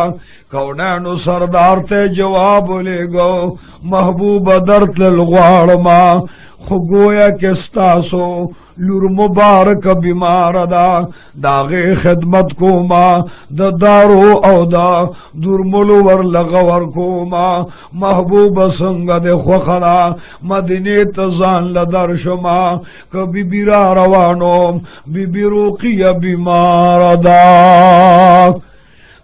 Speaker 1: کونینو سردار تے جواب لے گو محبوب درت للغوار ما خگویا کستاسو لور مبارک بیمار دا داغی خدمت کو ما دا دارو او دا درملو ور لغور کو ما محبوب سنگ دے خوخنا مدینی تزان لدر شما کبی بیرا روانو بی بی روقیہ بیمار دا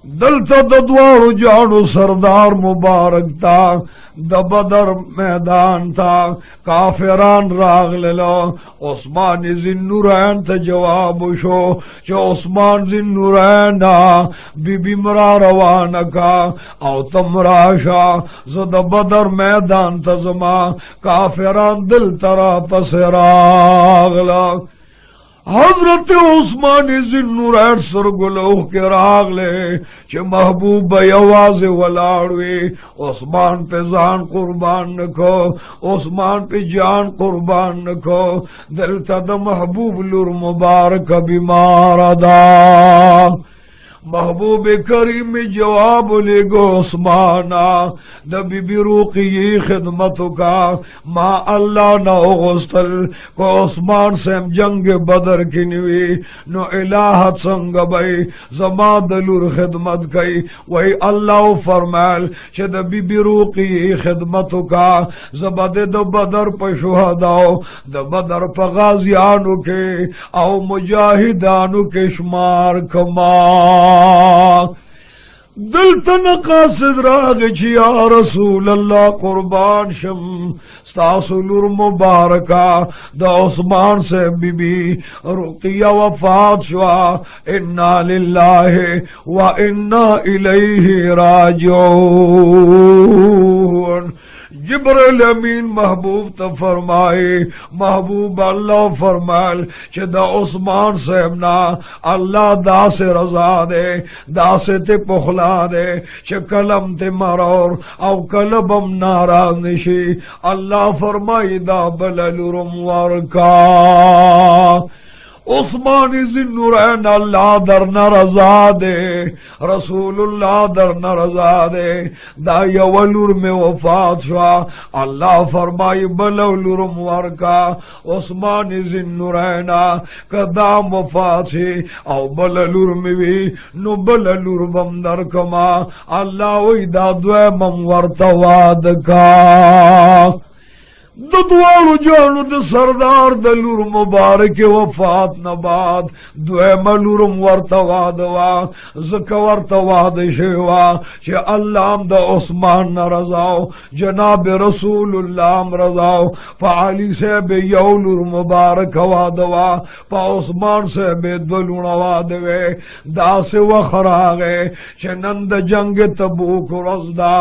Speaker 1: دلتا ددوارو جانو سردار مبارک تا دا بدر میدان تا کافران راغ للو عثمان ذنورین تا جواب شو چو عثمان ذنورین بی بی مرا روانکا او تمراشا زد بدر میدان تا زما کافران دل ترا پس راغ لگ حضرت عثمان ذنورین سرگلوح کے راغ لے چھ محبوب یواز ولاڑوی عثمان پہ جان قربان نکو عثمان پہ جان قربان نکو دلتا دا محبوب لور مبارک بیمار دا محبوب کریم جواب لے گو عثمانا دا بی بی روقی خدمتو کا ما اللہ نہ غستل کو عثمان سیم جنگ بدر کی نوی نو الہت سنگ بھئی زما دلور خدمت کئی وہی اللہ فرمائل چھ دا بی بی روقی خدمتو کا زبد دا بدر پا شہداو دا بدر پا غازیانو کے او مجاہدانو کے شمار کما دلتن قاصد راگ چی یا رسول اللہ قربان شم ستاسو لور مبارکہ دا عثمان سے بی بی رقیہ وفات شوا انا للہ و انا الیہ راجعون جبرائیل امین محبوب تا فرمائے محبوب اللہ فرمائل چھ دا عثمان صاحبنا اللہ دا سے رضا دے دا سے تے پخلا دے چھ کلم تے مرور او کلبم ناراض نشی اللہ فرمائی دا بللرم ورکا عثمان ذوالنورین اللہ در نرضا دے رسول اللہ در نرضا دے دا یولور میں وفات شوا اللہ فرمائی بلولور ورکا عثمان ذوالنورین کدا وفات شی او بلولور میں بھی نو بلولور بم در کما اللہ وی دا دوے مم ورتواد کا دوالو جانو د سردار د لور مبارک وفات نباد دویم لورم ورتواد وا زک ورتواد شوا چه اللہم د عثمان نرزاو جناب رسول اللہ رضاو پا علی سے بے یو لور مبارک واد وا پا عثمان سے بے دلون واد وے دا سے وخراغے چه نند جنگ تبوک رزدا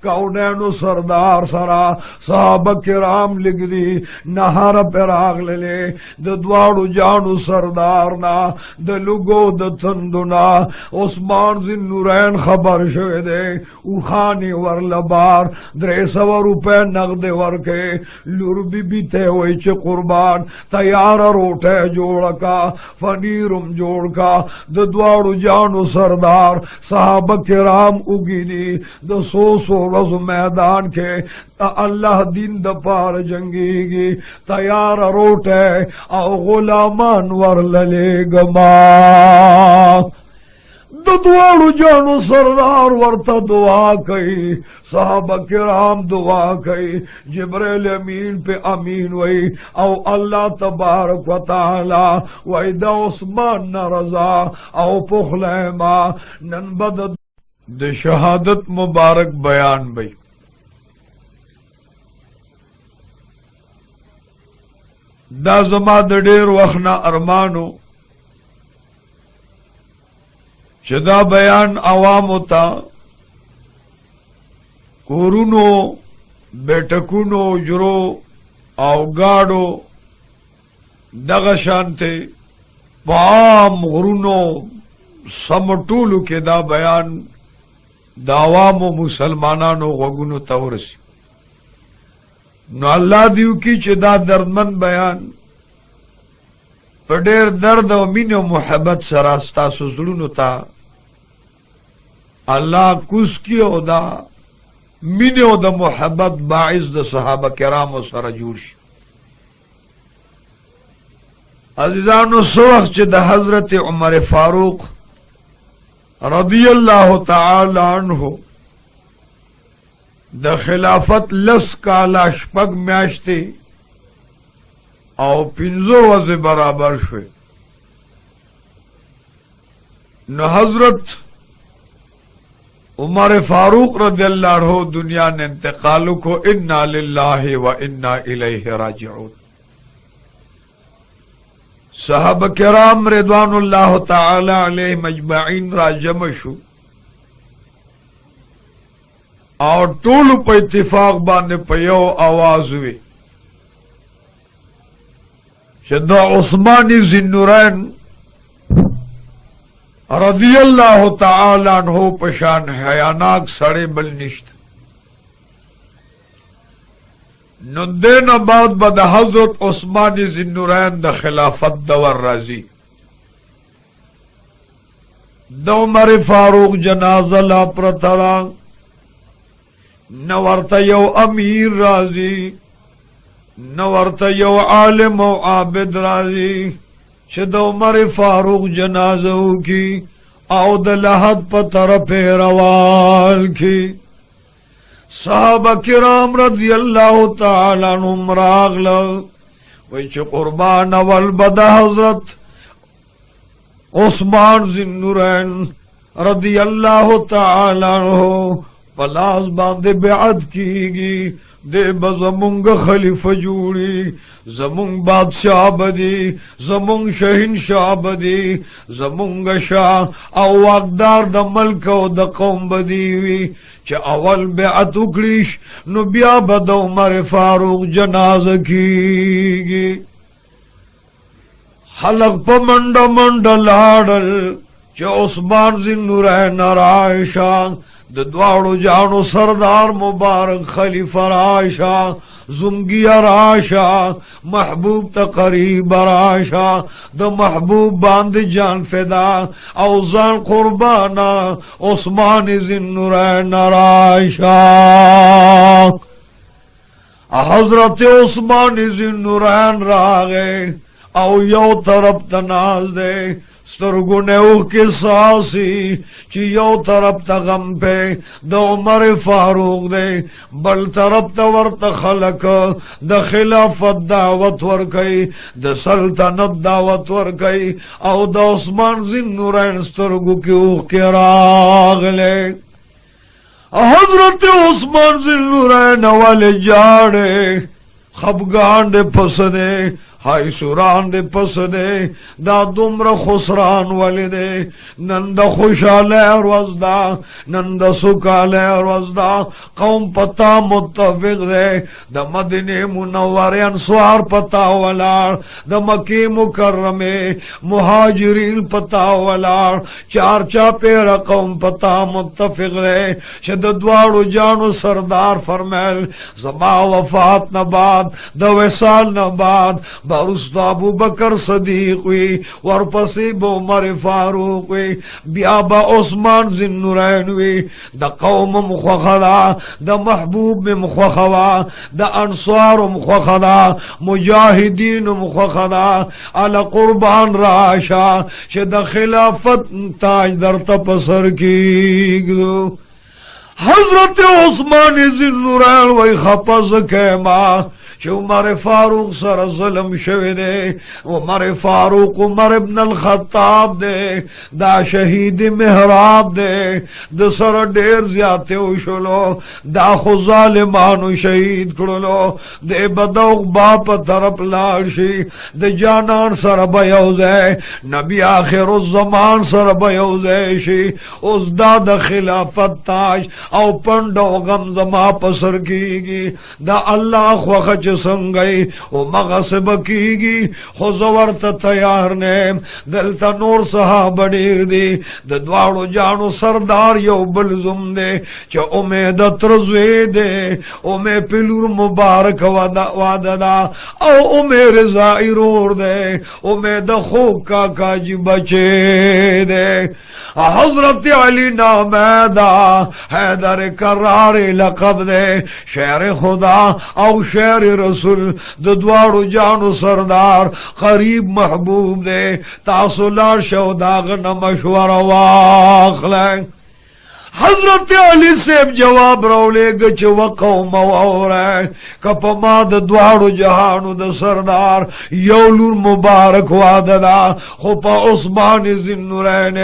Speaker 1: کونینو سردار سرا صحابہ کرام لگ دی نہار پر آگلے د دوارو جانو سردارنا د لگو د تندنا عثمان ذوالنورین خبر شوئے دے اوخانی ور لبار 300 روپے نقد ورکے لور بی بیتے ہوئی چے قربان تیار روٹے جوڑ کا فنیرم جوڑ کا د دوارو جانو سردار صحابہ کرام اگی دی د 100 رز میدان کے اللہ دین د پار جنگی گی تیار روٹے او غلامان ورللے گما دوارو جانو سردار ورتا دعا کئی صحابہ کرام دعا کئی جبریل امین پہ امین وئی او اللہ تبارک و تعالی وئی دا عثمان نرزا او پخلیما ننبد د شہادت مبارک بیان بئی دا زما د ډیر وخت نه ارمانو چې دا بیان عوامو ته کورونو بیٹکونو جرو او گاڑو دغه شانته پام غرونو سمټولو کې دا بیان دا عوامو مسلمانانو غوږونو ته ورسي نو اللہ دیو کی چه دا دردمن بیان پر دیر درد و مین و محبت سراستا سزلونو تا اللہ کس کی او دا مین و دا محبت باعث دا صحابہ کرام و سر جوش عزیزانو سوخ چه دا حضرت عمر فاروق رضی اللہ تعالی عنہ د خلافت لس کالا شپږ میاشتې او 15 ورځې برابر شوه نو حضرت عمر فاروق رضی اللہ عنہ دنیا نے انتقال کو انا للہ و انا الیہ راجعون صحابہ کرام رضوان اللہ تعالی علیہم اجمعین را جمع شو اور ټولو په اتفاق باندې په یو आवाज وی چې دا عثمان ذوالنورین رضی اللہ تعالی عنہ پشان حیاناک سڑے بل نشت نو دین بعد بد حضرت عثمان ذوالنورین د خلافت دور راضی د عمر فاروق جنازه لا پرترا نورته یو امیر راضی نورته یو عالم او عابد راضی چې د عمر فاروق جنازه وکي او د لحد په طرف روان کی صحابه کرام رضی الله تعالی عنهم راغله وای چې قربان اول بد حضرت عثمان ذوالنورین رضی الله تعالی عنہ پلاس باندې بیعت کیږي دے بزمونگ خلیفہ جوڑی زمونگ بادشاہ بدی زمونگ شہنشاہ بدی زمونگ شاہ او واقدار دا ملک او دا قوم بدی وی چا اول بیعت اکڑیش نو بیا بدا عمر فاروق جنازہ کیگی خلق پا منڈا منڈا لاڑل چا عثمان ذوالنورین رائشہ د دواړو جانو سردار مبارک خلیفہ راشا زمگیا راشا محبوب تا قریب راشا د محبوب باند جان فدا اوزان قربانا عثمان ذوالنورین راشا حضرت عثمان ذوالنورین راغے او یو طرف تناز دے سترگونے اوہ کے ساسی چی یو طرف تا غم پہ دا عمر فاروق دے بل طرف تا ورط خلق دا خلافت دعوت ورکئی دا سلطنت دعوت ورکئی او دا عثمان ذوالنورین سترگو کی اوہ کے راغ لے حضرت عثمان ذوالنورین والے جاڑے خبگان دے پسدے ہائی سوران دے پس دے دا دمر خسران والی دے نند خوشالے روز دا نند سکالے روز دا قوم پتا متفق دے دا مدینہ منور انصار پتا والار دا مکی مکرمے مہاجرین پتا والار چار چاپیرا قوم پتا متفق دے شد دوارو جانو سردار فرمیل زما وفات نباد دا وصال نباد برست ابو بکر صدیق وی ورپسی با عمر فاروق وی بیا با عثمان ذوالنورین وی دا قوم مخوخدا دا محبوب مخوخدا دا انصار مخوخدا مجاہدین مخوخدا علی قربان راشا چه دا خلافت تاج در تپسر کی حضرت عثمان ذوالنورین وی خپز کیما چه عمر فاروق سر ظلم شوی دے عمر فاروق عمر ابن الخطاب دے دا شہید محراب دے دا سر دیر زیادتے وشلو دا خو ظالمانو شہید کرلو دے بدوق باپ طرف لارشی دا جانان سر بیوزے نبی آخر الزمان سر بیوزے شی اس دا خلافت تاج او پندو غم زما پسر کیگی دا اللہ خوخچ سنگئی او مغصب کیگی خوزورت تیار نیم دلتا نور صحابہ دیر دی دوارو جانو سردار یو بلزم دے چا امیدت رضوی دے امی پلور مبارک واددا او امی رضائی رور دے امید خوک کا کاجی بچے دے حضرت علی نامیدہ حیدر کرار لقب دے شیر خدا او شیر رسول دوارو جانو سردار قریب محبوب دے تاثلار شوداغن مشور واخلیں حضرت علی سیب جواب رولے گچ وقوم وورے کپ ما دوارو جہانو د سردار یولور مبارک واددا خوپا عثمان ذوالنورین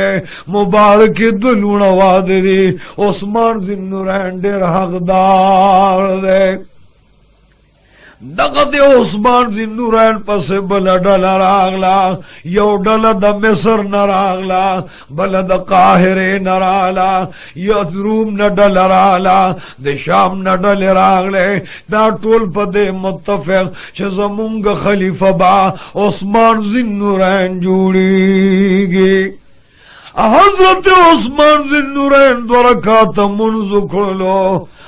Speaker 1: مبارک دلون واددی عثمان ذوالنورین دیر حقدار دے دغد عثمان ذوالنورین پس بل ڈل راغلا یو ڈل د مصر نراغلا بل د قاہرے نراغلا یثروم نڈل راغلا د شام نڈل راغلے دا ټول پدے متفق چه زمونگ خلیفہ با عثمان ذوالنورین جوڑی گی حضرت عثمان ذوالنورین دو رکعت منذ کھلو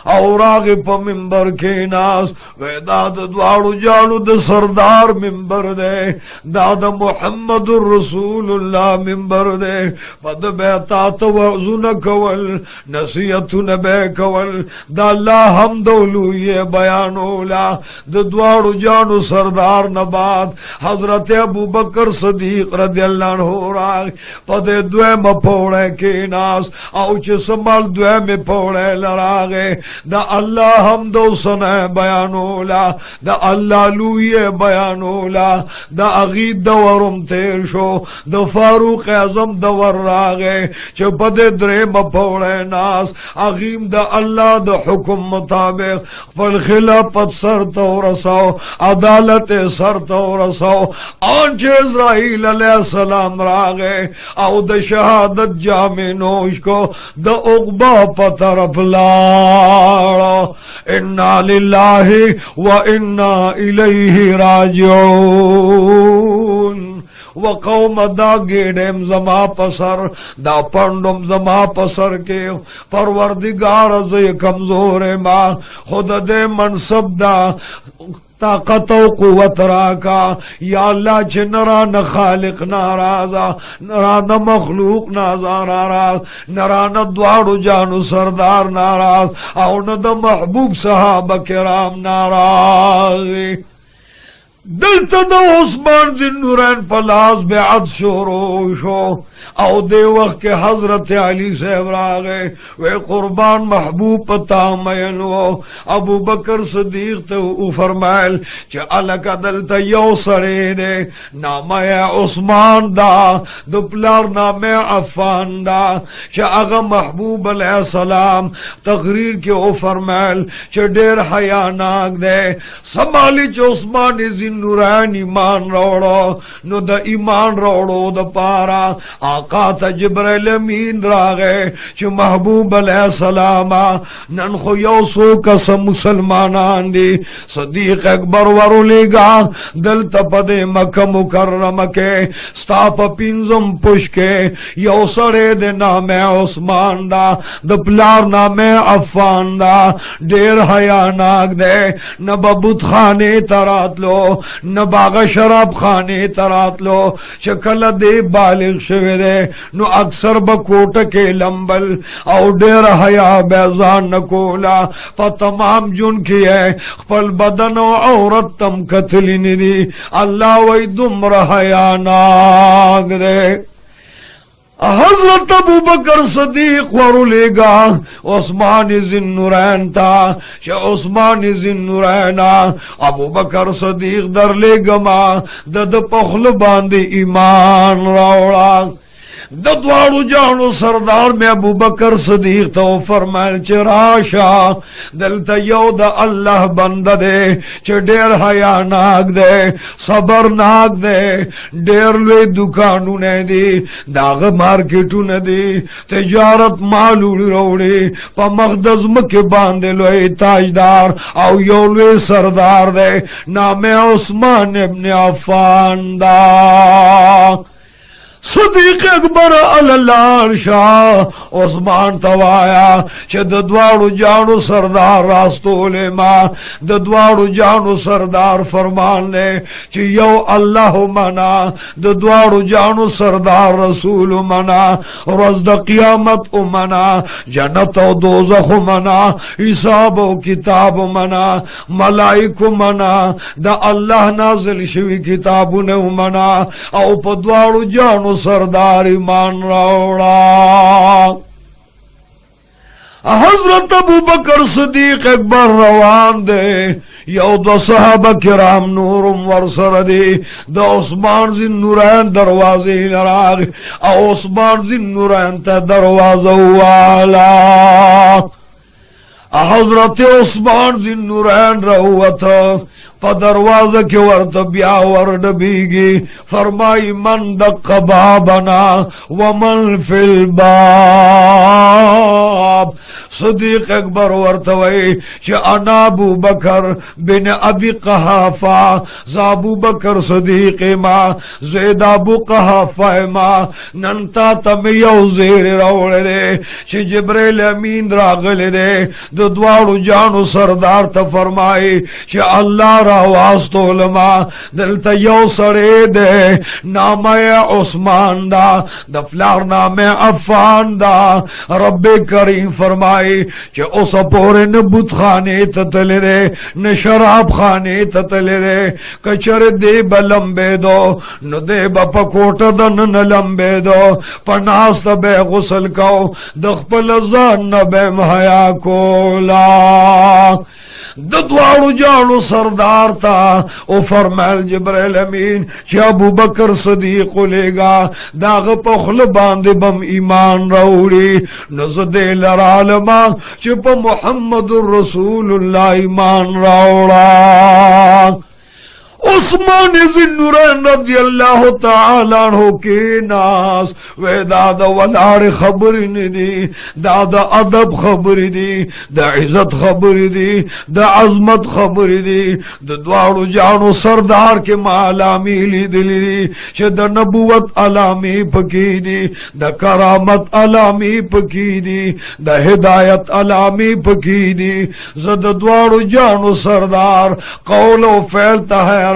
Speaker 1: او راغ پا منبر کے ناس ویدا دا دوارو جانو دا سردار منبر دے دا دا محمد رسول اللہ منبر دے پد بیتا توازن کول نصیحتن بے کول دا اللہ حمد علوی بیانولا دا دوارو جانو سردار نباد حضرت ابو بکر صدیق رضی اللہ عنہ راغ پد دویم پوڑے کے ناس او چه سمال دویم پوڑے لراغے دا اللہ حمد و ثنا بیانولا دا اللہ لوی بیانولا دا اغید دورم تیر شو دا فاروق اعظم دور راغے چه پد درم پوڑے ناس اغیم دا اللہ دا حکم مطابق فالخلافت سر تو رساو عدالت سر تو رساو آنچ اسرائیل علیہ السلام راغے او دا شہادت جامع نوش کو دا اقبا پترف لارا انا للہ و انا الیہ راجعون وقوم دا گیڑیم زما پسر دا پندم زما پسر کے پروردگار زی کمزور ما خود دے منصب دا طاقت و قوت راکا یا اللہ چھ نران خالق نارازا نران مخلوق ناراض نران دوارو جانو سردار ناراض او ند محبوب صحابہ کرام ناراض دلتا دا عثمان ذی النورین پلاس بیعت شروع شو او دے وقت کے حضرت علی صاحب راغے وے قربان محبوب پتا مینو ابو بکر صدیق تو فرمائل چا علکا دلتا یو سرے دے نام عثمان دا دپلار نام عفان دا چا اغا محبوب علیہ السلام تقریر کے او فرمائل چا دیر حیاناک دے سمالی چا عثمان ذی نورین ایمان روڑو نو دا ایمان روڑو دا پارا آقا تا جبریل امین راغے چھ محبوب علیہ السلام ننخو یوسو کسا مسلمانان دی صدیق اکبر ورو لگا دل تپد مکہ مکرم کے ستاپ پینزم پش کے یوسرے دے نام عثمان دا دپلار نام عفان دا دیر حیاناک دے نبا بت خانے ترات لو نباغ شراب خانے ترات لو چکل دے بالغ شوے دے نو اکثر بکوٹ کے لمبل او دیر حیا بیزان نکولا فتمام جن کی ہے خپل بدن و عورت تم کتلی ندی اللہ وی دمر حیا ناگ دے حضرت ابو بکر صدیق ورو لے گا عثمان ذی النورین تا شاہ عثمان ذی النورین ابو بکر صدیق در لے گما دد پخل باندے ایمان روڑا ددوارو جانو سردار میں ابو بکر صدیق تو فرمائل چراشا دلتا یو دا اللہ بند دے چھ دیر حیا ناک دے صبر ناک دے دیر لوی دکانو نے دی داغ مارکیٹو نے دی تجارت مالو روڑی پا مقدس مکے باندے لوی تاجدار او یو لوی سردار دے نام عثمان ابن عفان دا صدیق اکبر اللہ شاہ عثمان توایا چھ ددوارو جانو سردار راستولے ما ددوارو جانو سردار فرمان لے چھ یو اللہ منا ددوارو جانو سردار رسول منا رزد قیامت منا جنت و دوزخ منا حساب و کتاب منا ملائک منا دا اللہ نازل شوی کتابو نے منا او پدوارو جانو سردار ایمان روڑا حضرت ابو بکر صدیق اکبر روان دے یو دو صحابہ کرام نورم ورسر دی دا عثمان ذی النورین دروازی نراغ او عثمان ذی النورین تا دروازہ والا حضرت عثمان ذی النورین روتا پا دروازہ کی ورد بیا ورد بیگی فرمائی من دق بابنا ومن فی الباب الخطاب صدیق اکبر ورتوي چې انا ابو بکر بن ابي قحافه ز ابو بکر صدیق ما زید ابو قحافه ما نن تا تم یو زیر راوړل چې جبرائیل امین راغله ده د دواړو جانو سردار ته فرمایي چې الله را واسطول ما دلته یو سړی ده نامه عثمان دا د فلار نامه عفان دا رب کریم فرمایي چې اوس پورې نه بت خانه ته تلره نه شراب خانه ته تلره کچر دی بلمبه دو نو دی بپکوټ دن نه لمبه دو پناست به غسل کو د خپل ځان نه به حیا کولا د دوارو جانو سردار تا او فرمایل جبرائیل امین چې ابو بکر صدیق لګا داغه په خل باندې بم ایمان راوړي نزد لرالما چې په محمد رسول الله ایمان راوړا عثمان ذوالنورین رضی اللہ تعالی عنہ کے ناس وے دادا ولاڑ خبر ندی دادا ادب خبر دی دا عزت خبر دی دا عظمت خبر دی دا دوارو جانو سردار کے معلامی لی دلی دی چھ دا نبوت علامی پکی دی دا کرامت علامی پکی دی دا ہدایت علامی پکی دی زد دوارو جانو سردار قول و فعل تہے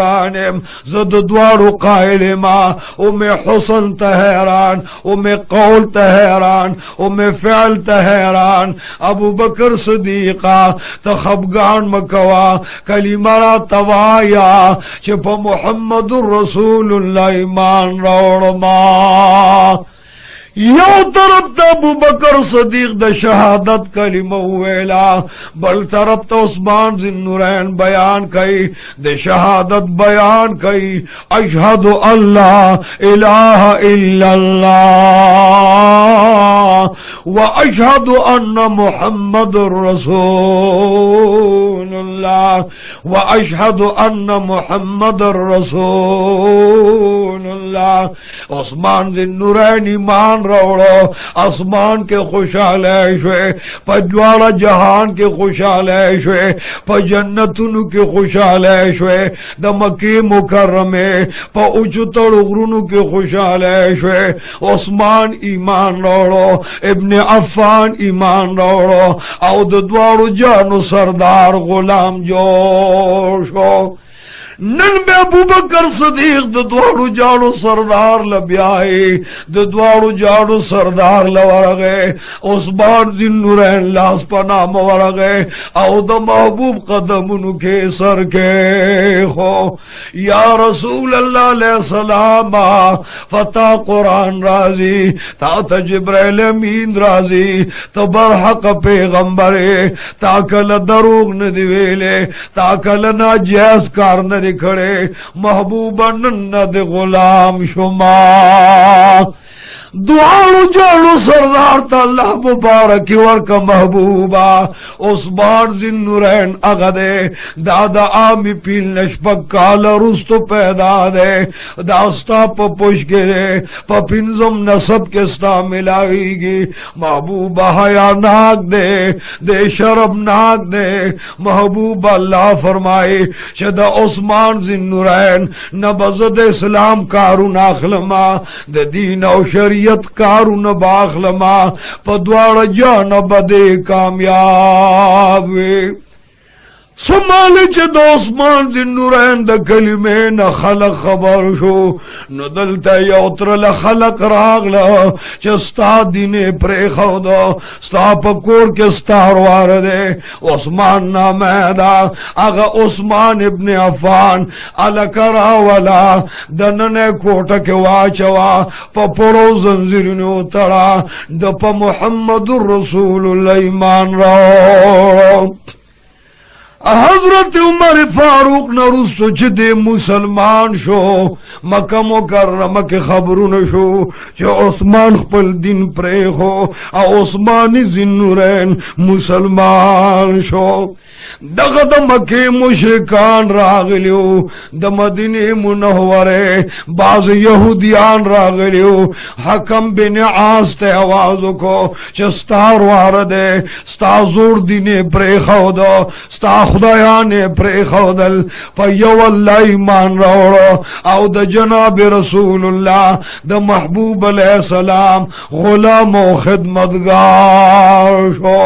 Speaker 1: زد دوارو قائل ما او میں حسن تحیران او میں قول تحیران او میں فعل تحیران ابو بکر صدیقہ تخبگان مکوا کلمہ را توایا چپ محمد رسول اللہ ایمان روڑما یو طرف تا ابو بکر صدیق دا شہادت کلمہ ویلا بل طرف تا عثمان ذوالنورین بیان کئی دا شہادت بیان کئی اشہد اللہ الہ الا اللہ و اشہد ان محمد رسول اللہ و اشہد ان محمد رسول اللہ عثمان ذوالنورین ایمان روڑو اسمان کے خوشحال شوے پجوالا جہان کے خوشحال شوے پجنتن کے خوشحال شوے دا مکی مکرمے پا اچتر غرون کے خوشحال شوے عثمان ایمان روڑو ابن عفان ایمان روڑو او دوارو جانو سردار غلام جوشو نن بے ابو بکر صدیق د دوارو جانو سردار لبیائی د دوارو جانو سردار لورغے عثمان ذوالنورین لاس پنام ورغے او د محبوب قدمونو کے سر کے خو یا رسول اللہ علیہ السلام فتح قرآن رازی تا جبرائیل امین رازی تا برحق پیغمبر تا کل دروغ ندویلے تا کل ناجیز کار ندویلے کھڑے محبوبا نند غلام شما دعاڑو جاڑو سردار تا اللہ مبارکی ورکا محبوبا عثمان ذوالنورین اغدے دادا آمی پیل نشپک کالا رستو پیدا دے داستا پا پوش کے دے پا پنزم نصب کے ستا ملاوی گی محبوبا حیا ناک دے دے شرم ناک دے محبوبا اللہ فرمائی شدہ عثمان ذوالنورین نبزد اسلام کارون اخلما دے دین او شریعت کارون باخلما پدوار جانب دے کامیاب سمالی چه دا عثمان ذوالنورین دا کلمه نا خلق خبر شو نو دلتا یوتر لخلق راغلا چه ستا دین پریخو دا ستا پکور کے ستاروار دے عثمان نامیدا اگا عثمان ابن عفان علکرا ولا دننے کوٹا کے واچوا پا پڑو زنزیرنو تڑا دا پا محمد رسول اللہ ایمان رو حضرت حضرت عمر فاروق نرستو چې دې مسلمان شو مکه مکرمه کې خبرونه شو چې عثمان خپل دین پرېښو او عثمان ذوالنورین مسلمان شو دغه د مکه مشرکان راغلیو د مدینه منوره بعض يهوديان راغلیو حکم بن عاص ته आवाज وکړو چې ستار وارده ستا زور دینه پرې خو دو ستا خدایانه پرې خو دل په یو الله ایمان راوړو او د جناب رسول الله د محبوب علیہ السلام غلام او خدمتگار شو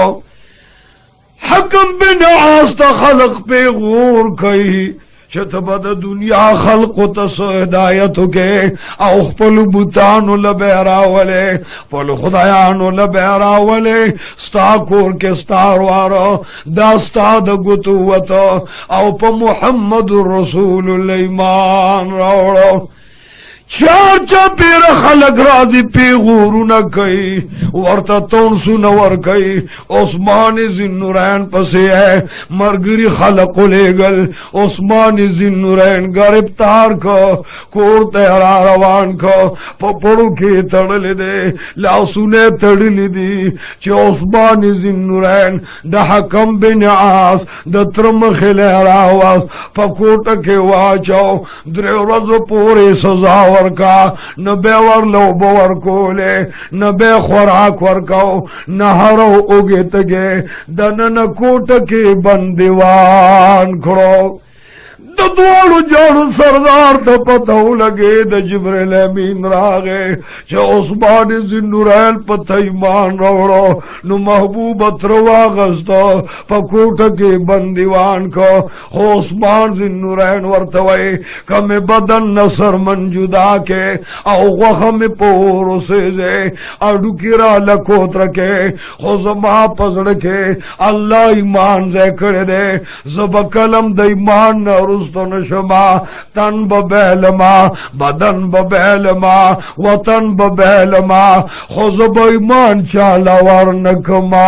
Speaker 1: حکم بن عاص تا خلق پہ غور کئی چتبا دا دنیا خلق تس ہدایتو کے او خپل بوتانو لبیراولے خپل خدایانو لبیراولے ستا کور کے ستاروارو دا ستا دا گتووتو او پا محمد رسول اللہ ایمان راوڑو چار چا پیر خلق رازی پیغورو نکئی ورطا تونسو نور کئی عثمان ذوالنورین پسی ہے مرگری خلق لے گل عثمان ذوالنورین گرفتار کو کور تیرا روان کو پپڑو کی تڑلی دے لاسونے تڑلی دی چی عثمان ذوالنورین دا حکم بن عاص دا ترم خلے راواز پکوٹا کے واچاو درے رضو پوری سزاو ورکا نہ بے ورلو بور کولے نہ بے خوراک ورکاو نہ ہرو اگے تگے دنن کوٹ کے بندیوان کھڑو دوڑو جاڑو سردار تا پتاو لگے دا جبریل امین راگے چا عثمان ذوالنورین پتا ایمان روڑو نو محبوب اتروا غستا پا کوٹا کے بندیوان کو عثمان ذوالنورین ورتوئی کم بدن نصر من جدا کے او غخم پورو سیزے اڈو کرا لکوت رکے خوزما پزڑ کے اللہ ایمان ذکر دے زبا کلم دا ایمان نرس تو نشما تن ببیلما بدن ببیلما وطن ببیلما خوزب ایمان چالا ورنکما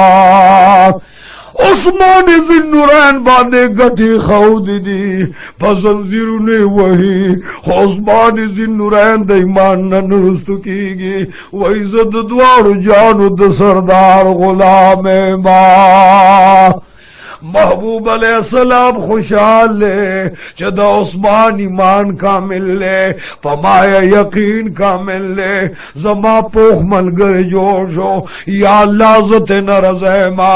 Speaker 1: عثمان ذوالنورین باندے گٹی خود دی پسنزیرو نے وہی عثمان ذوالنورین دا ایمان ننرستو کی گی وہی زد دوارو جانو دا سردار غلام ماں محبوب علیہ السلام خوشحال لے چدا عثمان ایمان کامل لے پمایا یقین کامل لے زما پوخ ملگر جوڑ شو یا اللہ زت نرزیما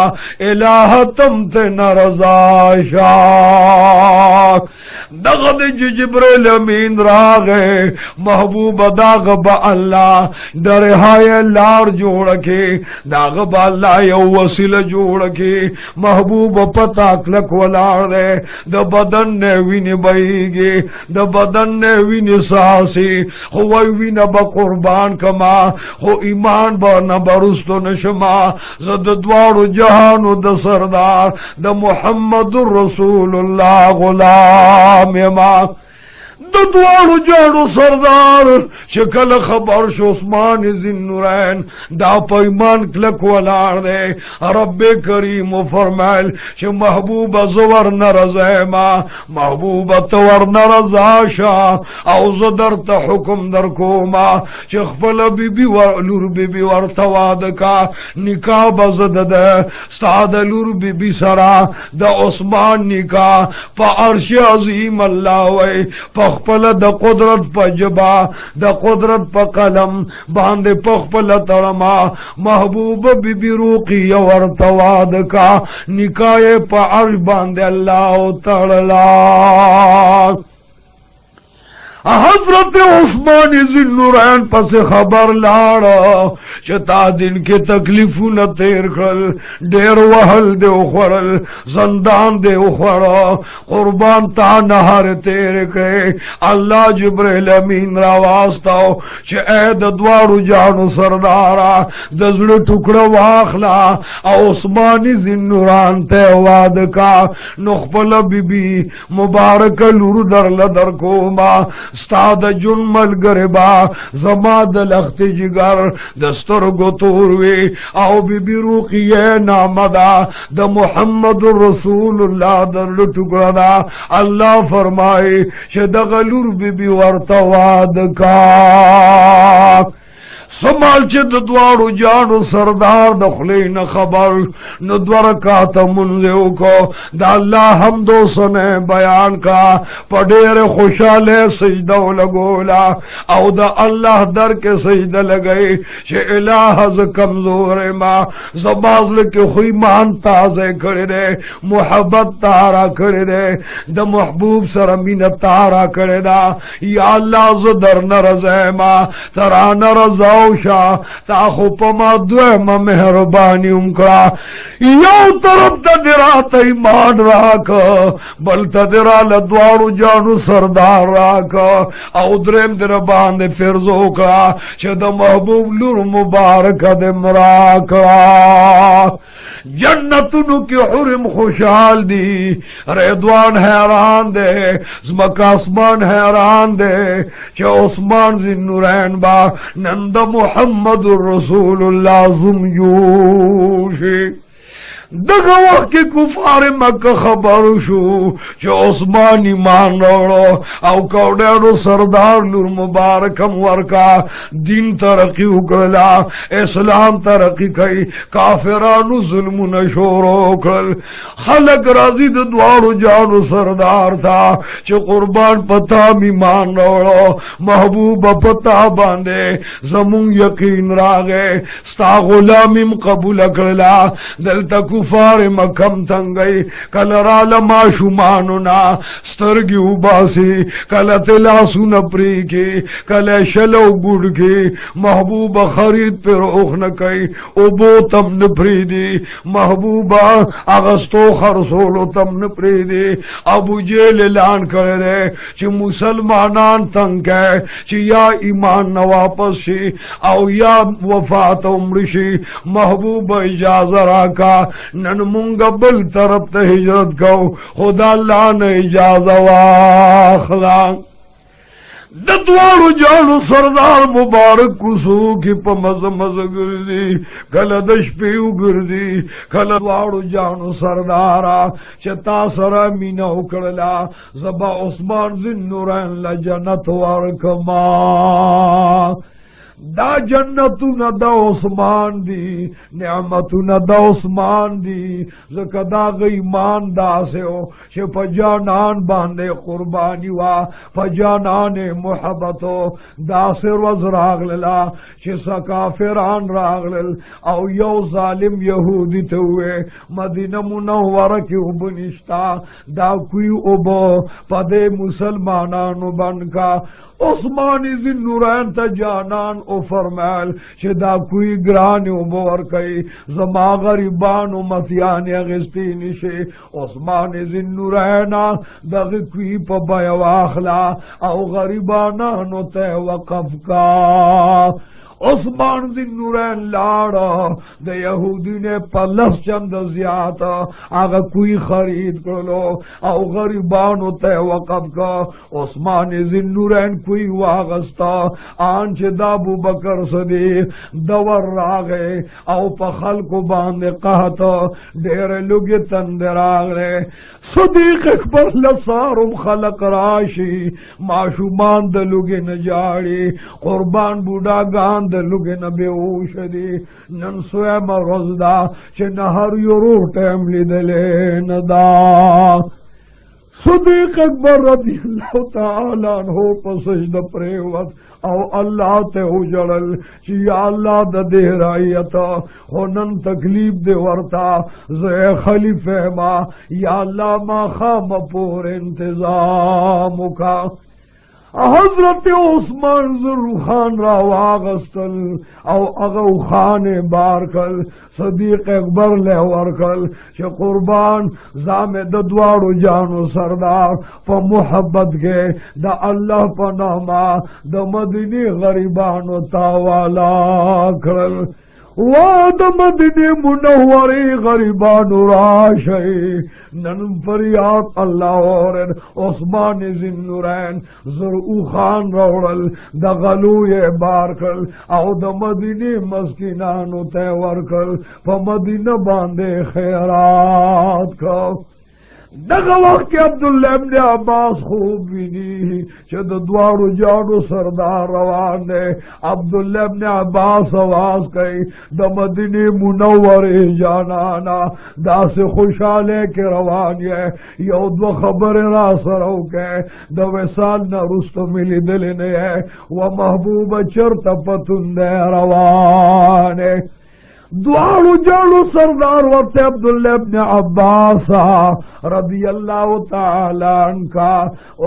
Speaker 1: الہ تم تے نرزاشاک دغد جبریل امین راغے محبوب داغ با اللہ درہائے لار جوڑ کے داغ با اللہ یو وسیل جوڑ کے محبوب پتا کلک ولار دے دا بدن نے وین بئیگی دا بدن نے وین ساسی ہوئی وین با قربان کما ہو ایمان با نبرستو نشما زد دوارو جہانو دا سردار دا محمد رسول اللہ غلام ماں دوارو جاڑو سردار شکل خبر شو عثمان ذوالنورین دا پیمان کلک ولار دے رب کریم فرمائل چھ محبوب زور نرزیما محبوب تور نرزاشا او زدر تا حکم در کوما چھ خفل بی بی لور بی بی ورتواد کا نکاح بزد دے ستاد لور بی بی سرا دا عثمان نکاح پا عرش عظیم اللہ وی پا خپل دا قدرت پا جبا دا قدرت پا قلم باندے پخپل ترما محبوب بی بی روقی ورتواد کا نکاح پا عرش باندے اللہ ترلا حضرت عثمان ذوالنورین پس خبر لاڑا چتا دن کے تکلیفو نہ تیر کھل دیر وحل دے اخورل زندان دے اخورا قربان تا نہار تیر کے اللہ جبریل امین راواستاو چھ اے دوارو جانو سردارا دزڑ ٹکڑا واخلا عثمان ذوالنورین تے واد کا نخبل بی بی مبارک لور در لدر کوما ستا د جون ملګری با زما د لخت جگر د سترګو تور وي او بی رقیه نامه ده د محمد رسول الله د ټکړه ده الله فرمایي چې دغه لور بی ورته واده کا سمال چې د دواړو جانو سردار د خولې نه خبر نو دوه رکعاته مونځ یې وکړو د الله حمد و ثنا بیان کا په ډېرې خوشحالۍ سجده ولګوله او د الله در کې سجده لګئ چې الهه زه کمزور یمه زما زړه کې خو ایمان تازه کړی دی محبت تاره کړی دی د محبوب سره مینه تاره کړې ده یا الله زه درنه رضا یمه ته رانه رضا شا تا خو په ما دویمه مهرباني وکړه یو طرف ته دې راته ایمان راکړه بل ته دې راله دواړو جانو سردار راکړه او درېم دې راباندې فرض وکړه چې د محبوب لور مبارکه دې م راکړه جنتونو کی حرم خوشحال دی ریدوان حیران دے زمکا اسمان حیران دے چه عثمان ذی نورین با نند محمد رسول اللہ زمجوشی دغه وخت کې کفار مکه خبر شو چې عثمان ایمان راوړو او کوډړو سردار نور مبارکم ورکا دین ترقی وکړه اسلام ترقی کوي کافرانو ظلمونه شروع کړل خلک راضي د دواړو جانو سردار تا چې قربان پتا ایمان راوړو محبوب پتا باندې زمون یقین راغې ستا غلامیم قبول کړلا دلته کفار مکم تنگئی کل رالما شمانونا سترگی اوباسی کل تلاسو نپری کی کل شلو گوڑ کی محبوب خرید پر اوخ نکئی اوبو تم نپری دی محبوب اغسطو خرسولو تم نپری دی ابو جیل اعلان کرے چی مسلمانان تنگ ہے چی یا ایمان نہ واپس شی او یا وفات عمر شی محبوب اجازه راکا نن مونگا بل طرف تا ہجرت کو خدا اللہ نے اجازه واخلا د دوارو جانو سردار مبارک کوسو کی پا مز گردی کل دشپیو گردی کل دوارو جانو سردارا چتا سرا مینا اکڑلا زبا عثمان ذی نورین لجنت ورکما دا جنتونه د عثمان دی نعمتونه د عثمان دی زکه دا ایمان داسې او چې په جانان باندې قرباني وا په جانان محبتو داسې ورځ راغله چې کافران راغلل او یو ظالم يهودي ته وې مدینه منوره کې وبنشتا دا کوي اوبو په دې مسلمانانو باندې عثمان ذی نورین تا جانان او فرمائل چه دا کوئی گرانی او بور کئی زما غریبان و متیانی اغسطی نشے عثمان ذی نورین دا کوئی پا بیواخلا او غریبانانو تے وقف کا عثمان ذی نورین لاڑا دا یہودی نے پلس چند زیاد آگا کوئی خرید کرلو او غریبانو تے وقف کا عثمان ذی نورین کوئی واغستا آنچ دا ابو بکر صدیق دور راگے او پا خلقو باندے قہتا دیر لگی تندر آگے صدیق اکبر لسارم خلق راشی معشومان دلوگی نجاڑی قربان بودا گان دلوگی نبیوش دی نن سویم رزدا چه نهر یرو ٹیم لی دلین دا صدیق اکبر رضی اللہ تعالی عنہ پا سجد پریوت او اللہ تے اجڑل چی یا اللہ دا دے رائیتا خونن تکلیف دے ورتا زے خلیفہ ما یا اللہ ما خام پور انتظام کا حضرت عثمان زروخان را واغستل او اغو خان بارکل صدیق اکبر لے ورکل چه قربان زام دا دوارو جانو سردار پا محبت کے دا اللہ پا ناما دا مدینی غریبانو تاوالا کرل واد مدینه منوری غریبان راشی نن فریاد اللہ اور عثمان ذوالنورین زرعو خان روڑل دا غلوی بارکل او دا مدینه مسکینانو تے ورکل پا مدینه باندے خیرات کو دغه وخت کې عبدالله ابن عباس خوب ویني چې د دواړو جاړو سردار روان دی عبدالله ابن عباس आवाज کوي د مدینه منوره جانانا داسې خوشاله کې روان یې یو دو خبر را سره وکړه د وصال نه وروسته مې لیدلې نه یې و محبوب چرته پتون دی روان دوارو جانو سردار ورتے عبداللہ ابن عباس رضی اللہ تعالی عنہ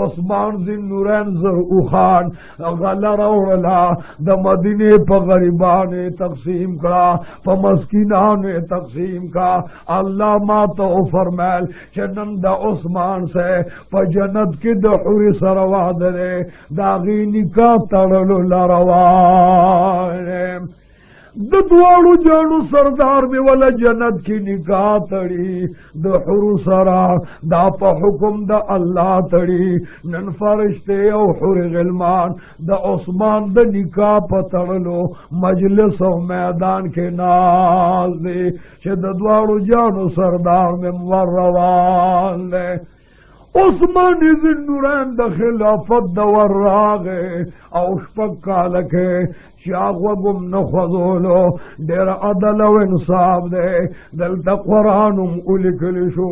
Speaker 1: عثمان ذوالنورین زرعو خان غلا روڑلا دا مدینے پا غریبان تقسیم کرا پا مسکینان تقسیم کا اللہ ما تو فرمائل چنن دا عثمان سے پا جنت کی دا حوری سرواد دے دا غینی کا تڑلو لروانے د دوارو جانو سردار میں والا جنت کی نکاح تڑی د حور سرا دا پا حکم دا اللہ تڑی نن فرشتے او حور غلمان دا عثمان دا نکاح پا تڑلو مجلس و میدان کے ناز دے چھ د دوارو جانو سردار میں مروان لے عثمان ذوالنورین دا خلافت دا وراغے او شپک کالکے چاق وگم نخوضولو دیر عدل و انصاب دے دلتا قرآنم اولکلشو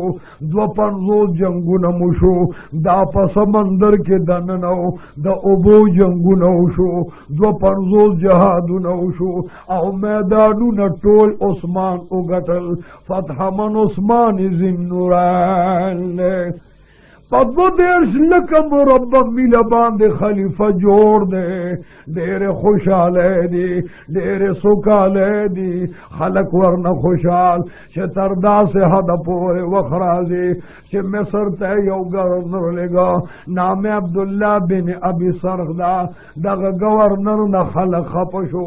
Speaker 1: دو پنزوز جنگو نموشو دا پا سمندر کے دننو دا ابو جنگو نوشو دو پنزوز جہادو نوشو او میدانو نٹول عثمان اگتل فتح من عثمان ذوالنورین لے پدو دیرش لکا مربع میل باندے خلیفہ جوڑ دے دیر خوشحالے دی دیر سکالے دی خلق ورن خوشحال چھ تردا سے حد پورے وخرازی چھ مصر تے یو گورنر لگا نام عبداللہ بن ابی سرخدا دغ گورنر نا خلق خپشو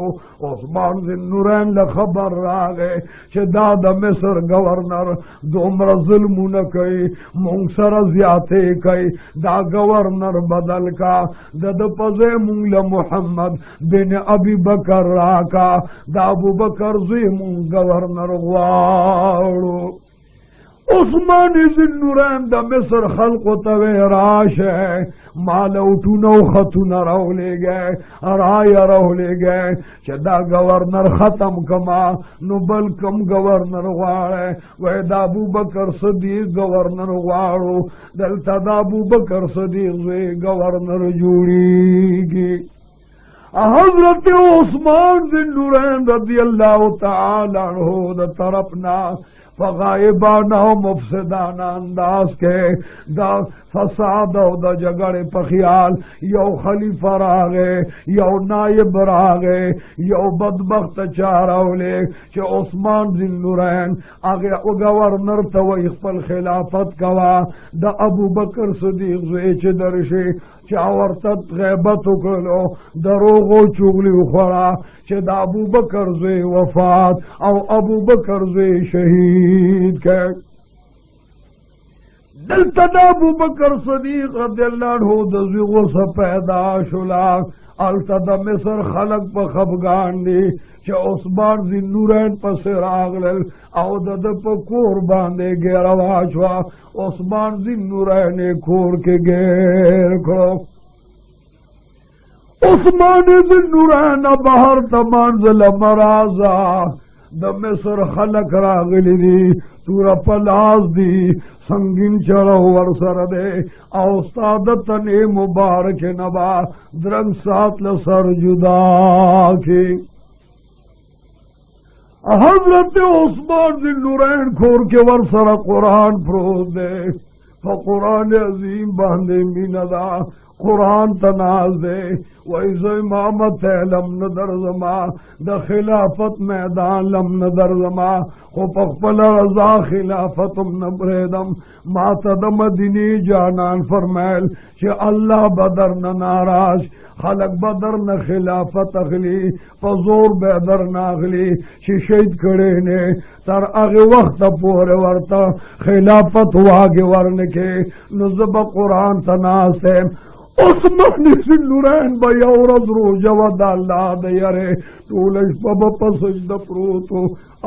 Speaker 1: عثمان ذوالنورین لخبر راگے چھ دادا مصر گورنر دومر ظلمو نکئی منصر زیادہ کئی دا گورنر بدل کا دد پزے مونگ محمد بن ابی بکر راکا دا ابو بکر زی مونگ گورنر غوارو عثمان ذوالنورین دا مصر خلق و توی راش ہے مال اٹھونو خطونا رو لے گئے رایا رو لے گئے چہ دا گورنر ختم کما نو بلکم گورنر غوارے وی دا ابو بکر صدیق گورنر غوارو دلتا دا ابو بکر صدیق وی گورنر جوڑی گی حضرت عثمان ذوالنورین رضی اللہ تعالی عنہ دا طرفنا فغائبانہ و مفسدانہ انداز کے دا فساد و دا جگڑ پخیال یو خلیفہ راگے یو نائب راگے یو بدبخت چارولے چھ عثمان ذوالنورین آگے گورنر تو اخپل خلافت کوا دا ابو بکر صدیق زویچ درشے چاورتت غیبت اکلو دروغو چوگلی اخورا چھ دا ابو بکر زوی وفات او ابو بکر زوی شہید کے دلتا دا ابو بکر صدیق رضی اللہ عنہ دزوی غصہ پیدا شلا التا دا مصر خلق پا خفگان دی چھ عثمان ذوالنورین پس راغلل او دا پا کور باندے گیر واجوا عثمان ذوالنورین کور کے گیر کرو عثمان ذوالنورین بہر تمانزل مرازا دا مصر خلق راغلی دی تورا پلاز دی سنگین چرو ورسر دے او استادتن مبارک نبا درنگ سات لسر جدا کی حضرت عثمان ذوالنورین کھور کے ورسر قرآن پروز دے فقرآن عظیم باندے میندہ قرآن تناز دے ویز امامت لم ندر زما د خلافت میدان لم ندر زما خو پخپل رضا خلافتم نبریدم ما تا د مدینی جانان فرمائل چې الله بدر نه ناراض خلق بدر نه خلافت اخلی پزور بدر نه اخلی چې شهید کړي نه تر هغه وخت پورې ورته خلافت واګي ورنکه نو زب قرآن تناسم عثمان ذوالنورین با یو ورځ روژه وه د الله د یارې ټوله شپه به په سجده پروت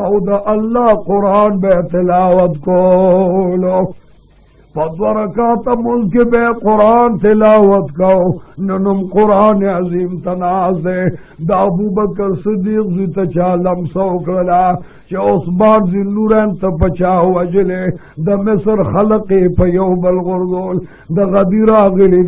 Speaker 1: او د الله قرآن به تلاوت کولو په دوه رکعته مونځ کې به قرآن تلاوت کو ننم قرآن عظیم تناز دی د ابوبکر صدیق زوی ته چا لمسه وکړله چې عثمان ذوالنورین ته په چا وژلې د مصر خلق یې په یو بل غورځول د غدیر راغلي